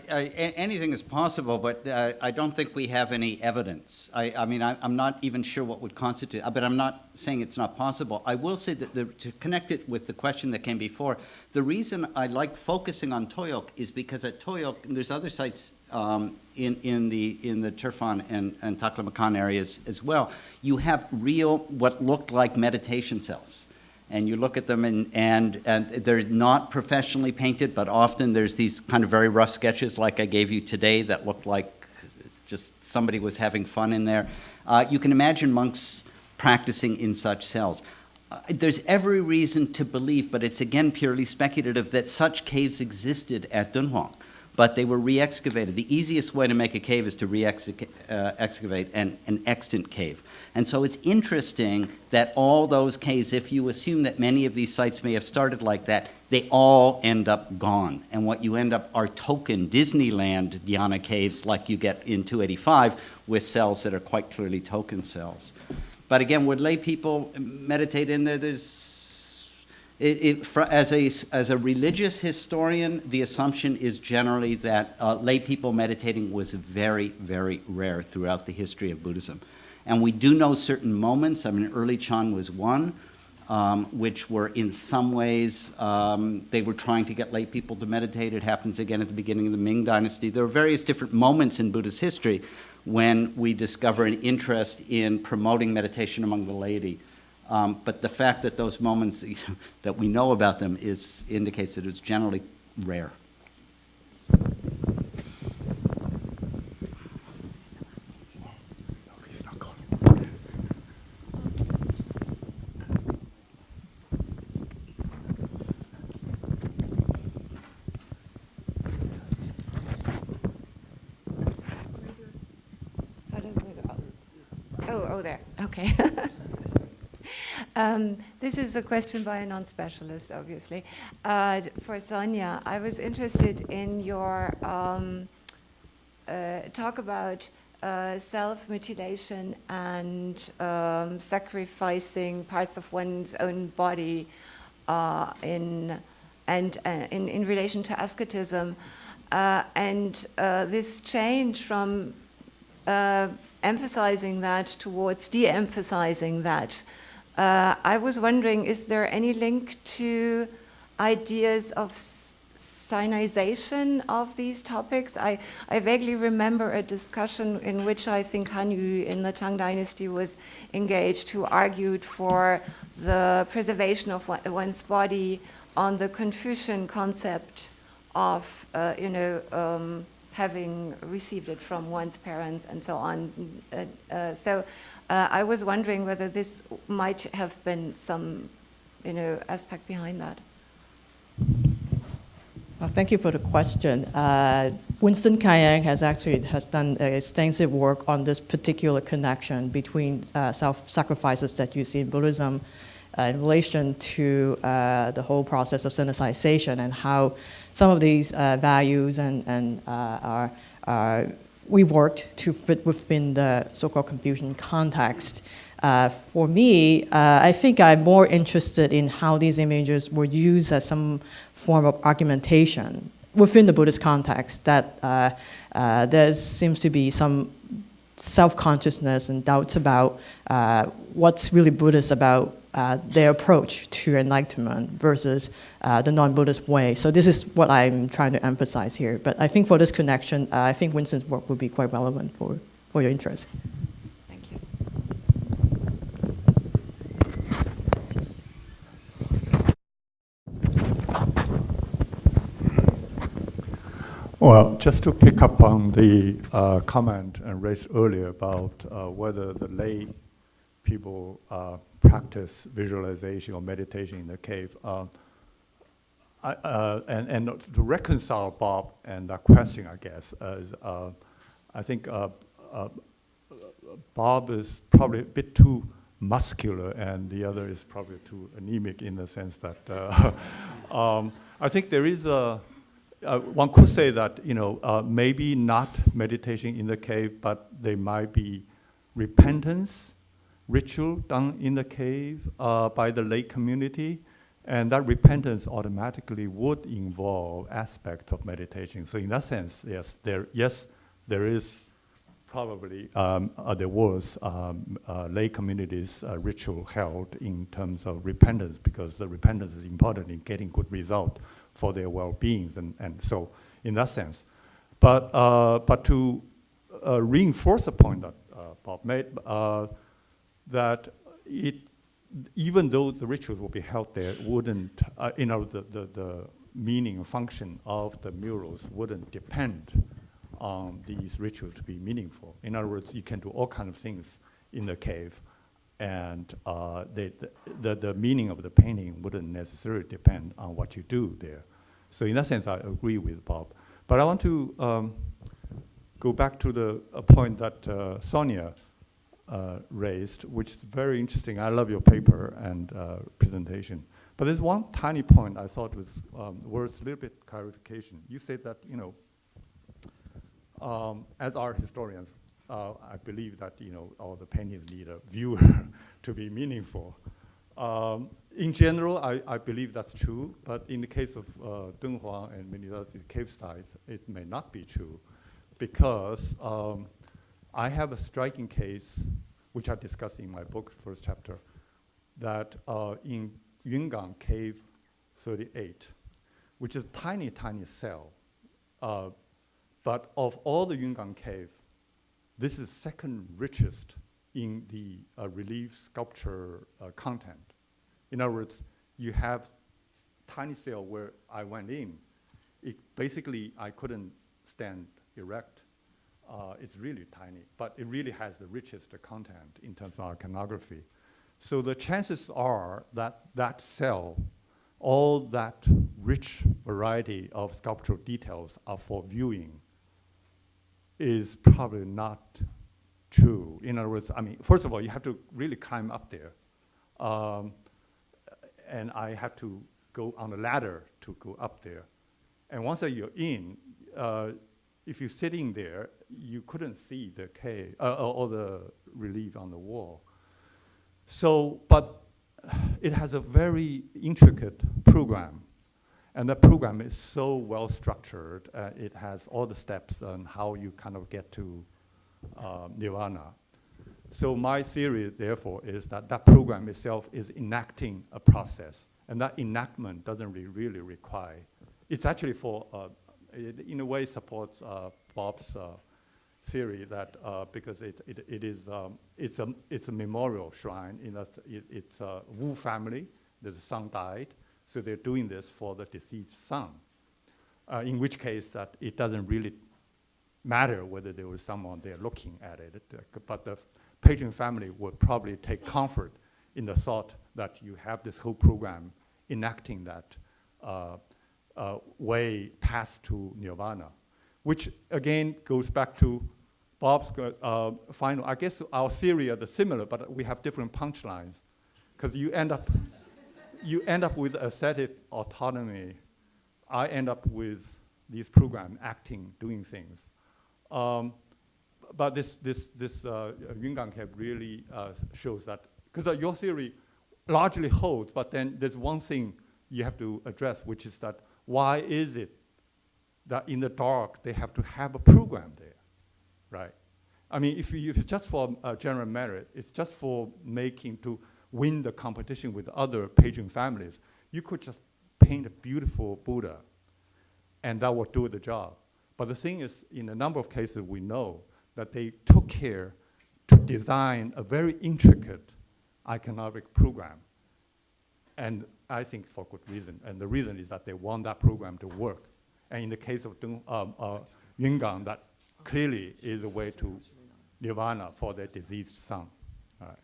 anything is possible, but I don't think we have any evidence. I'm not even sure what would constitute, but I'm not saying it's not possible. I will say that to connect it with the question that came before, the reason I like focusing on Toyok is because at Toyok, and there's other sites in the Turfan and Taklamakan areas as well, you have real, what looked like meditation cells. And you look at them, and they're not professionally painted, but often there's these kind of very rough sketches like I gave you today that looked like just somebody was having fun in there. You can imagine monks practicing in such cells. There's every reason to believe, but it's again purely speculative, that such caves existed at Dunhuang, but they were re-excavated. The easiest way to make a cave is to re-excavate an extant cave. And so it's interesting that all those caves, if you assume that many of these sites may have started like that, they all end up gone. And what you end up are token Disneyland Dhyana caves like you get in 285 with cells that are quite clearly token cells. But again, would lay people meditate in there? As a religious historian, the assumption is generally that lay people meditating was very, very rare throughout the history of Buddhism. And we do know certain moments. I mean, early Chan was one, which were in some ways, they were trying to get lay people to meditate. It happens again at the beginning of the Ming Dynasty. There are various different moments in Buddhist history when we discover an interest in promoting meditation among the laity. But the fact that those moments, that we know about them, indicates that it's generally rare. Oh, there. Okay. This is a question by a non-specialist, obviously. For Sonia, I was interested in your talk about self-mutilation and sacrificing parts of one's own body in relation to asceticism, and this change from emphasizing that towards de-emphasizing that. I was wondering, is there any link to ideas of Sinization of these topics? I vaguely remember a discussion in which I think Han Yu in the Tang Dynasty was engaged, who argued for the preservation of one's body on the Confucian concept of, having received it from one's parents and so on. I was wondering whether this might have been some, aspect behind that. Thank you for the question. Winston Kaiyang has done extensive work on this particular connection between self-sacrifices that you see in Buddhism in relation to the whole process of synthesization, and how some of these values and are reworked to fit within the so-called Confucian context. For me, I think I'm more interested in how these images were used as some form of argumentation within the Buddhist context, that there seems to be some self-consciousness and doubts about what's really Buddhist about their approach to enlightenment versus the non-Buddhist way. So this is what I'm trying to emphasize here. But I think for this connection, I think Winston's work would be quite relevant for your interest. Thank you. Well, just to pick up on the comment raised earlier about whether the lay people practice visualization or meditation in the cave, and to reconcile Bob and that question, I guess, is, I think Bob is probably a bit too muscular, and the other is probably too anemic in the sense that I think there is a. One could say that maybe not meditation in the cave, but there might be repentance ritual done in the cave by the lay community, and that repentance automatically would involve aspects of meditation. So in that sense, yes, there is probably there was lay communities ritual held in terms of repentance, because the repentance is important in getting good result for their well-being, and so in that sense. But to reinforce the point that Bob made, that even though the rituals will be held there, wouldn't, the meaning and function of the murals wouldn't depend on these rituals to be meaningful. In other words, you can do all kinds of things in the cave, and the meaning of the painting wouldn't necessarily depend on what you do there. So in that sense, I agree with Bob. But I want to go back to the point that Sonia raised, which is very interesting. I love your paper and presentation. But there's one tiny point I thought was worth a little bit clarification. You said that, as art historians, I believe that all the paintings need a viewer to be meaningful. In general, I believe that's true, but in the case of Dunhuang and Materiality cave sites, it may not be true, because I have a striking case, which I discussed in my book, first chapter, that in Yungang Cave 38, which is a tiny, tiny cell, but of all the Yungang cave, this is second richest in the relief sculpture content. In other words, you have tiny cell where I went in. Basically, I couldn't stand erect. It's really tiny, but it really has the richest content in terms of iconography. So the chances are that that cell, all that rich variety of sculptural details are for viewing, is probably not true. In other words, first of all, you have to really climb up there And I had to go on a ladder to go up there. And once you're in, if you're sitting there, you couldn't see the cave or the relief on the wall. So, but it has a very intricate program. And that program is so well structured. It has all the steps on how you kind of get to nirvana. So my theory, therefore, is that that program itself is enacting a process. And that enactment doesn't really require. It's actually for, it in a way supports Bob's theory that because it's a memorial shrine. It's a Wu family. The son died. So they're doing this for the deceased son, in which case that it doesn't really matter whether there was someone there looking at it, but the patron family would probably take comfort in the thought that you have this whole program enacting that way past to nirvana, which again goes back to Bob's final. I guess our theory are similar, but we have different punchlines, because you end up with ascetic autonomy. I end up with these programs acting, doing things. But this Yungang cave really shows that, because your theory largely holds, but then there's one thing you have to address, which is that why is it that in the dark they have to have a program there, right? I mean, if it's just for general merit, it's just for making to win the competition with other patron families, you could just paint a beautiful Buddha, and that would do the job. But the thing is, in a number of cases, we know that they took care to design a very intricate iconographic program, and I think for good reason. And the reason is that they want that program to work. And in the case of Yungang, that clearly is a way to nirvana for their deceased son. All right.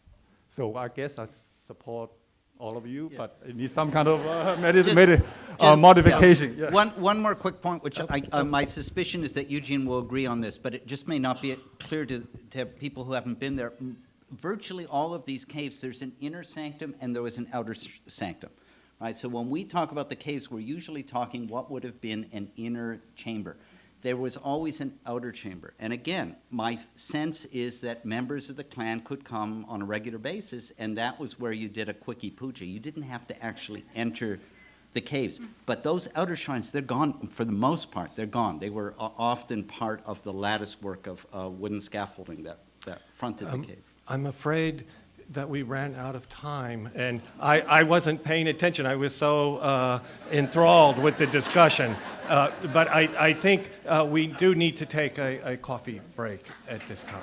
So I guess I support all of you, but it needs some kind of modification. Yeah. Yeah. One more quick point, which my suspicion is that Eugene will agree on this, but it just may not be clear to people who haven't been there. Virtually all of these caves, there's an inner sanctum and there was an outer sanctum. Right? So when we talk about the caves, we're usually talking what would have been an inner chamber. There was always an outer chamber. And again, my sense is that members of the clan could come on a regular basis, and that was where you did a quickie puja. You didn't have to actually enter the caves. But those outer shrines, they're gone for the most part. They're gone. They were often part of the lattice work of wooden scaffolding that fronted the cave. I'm afraid that we ran out of time, and I wasn't paying attention. I was so enthralled with the discussion. But I think we do need to take a coffee break at this time.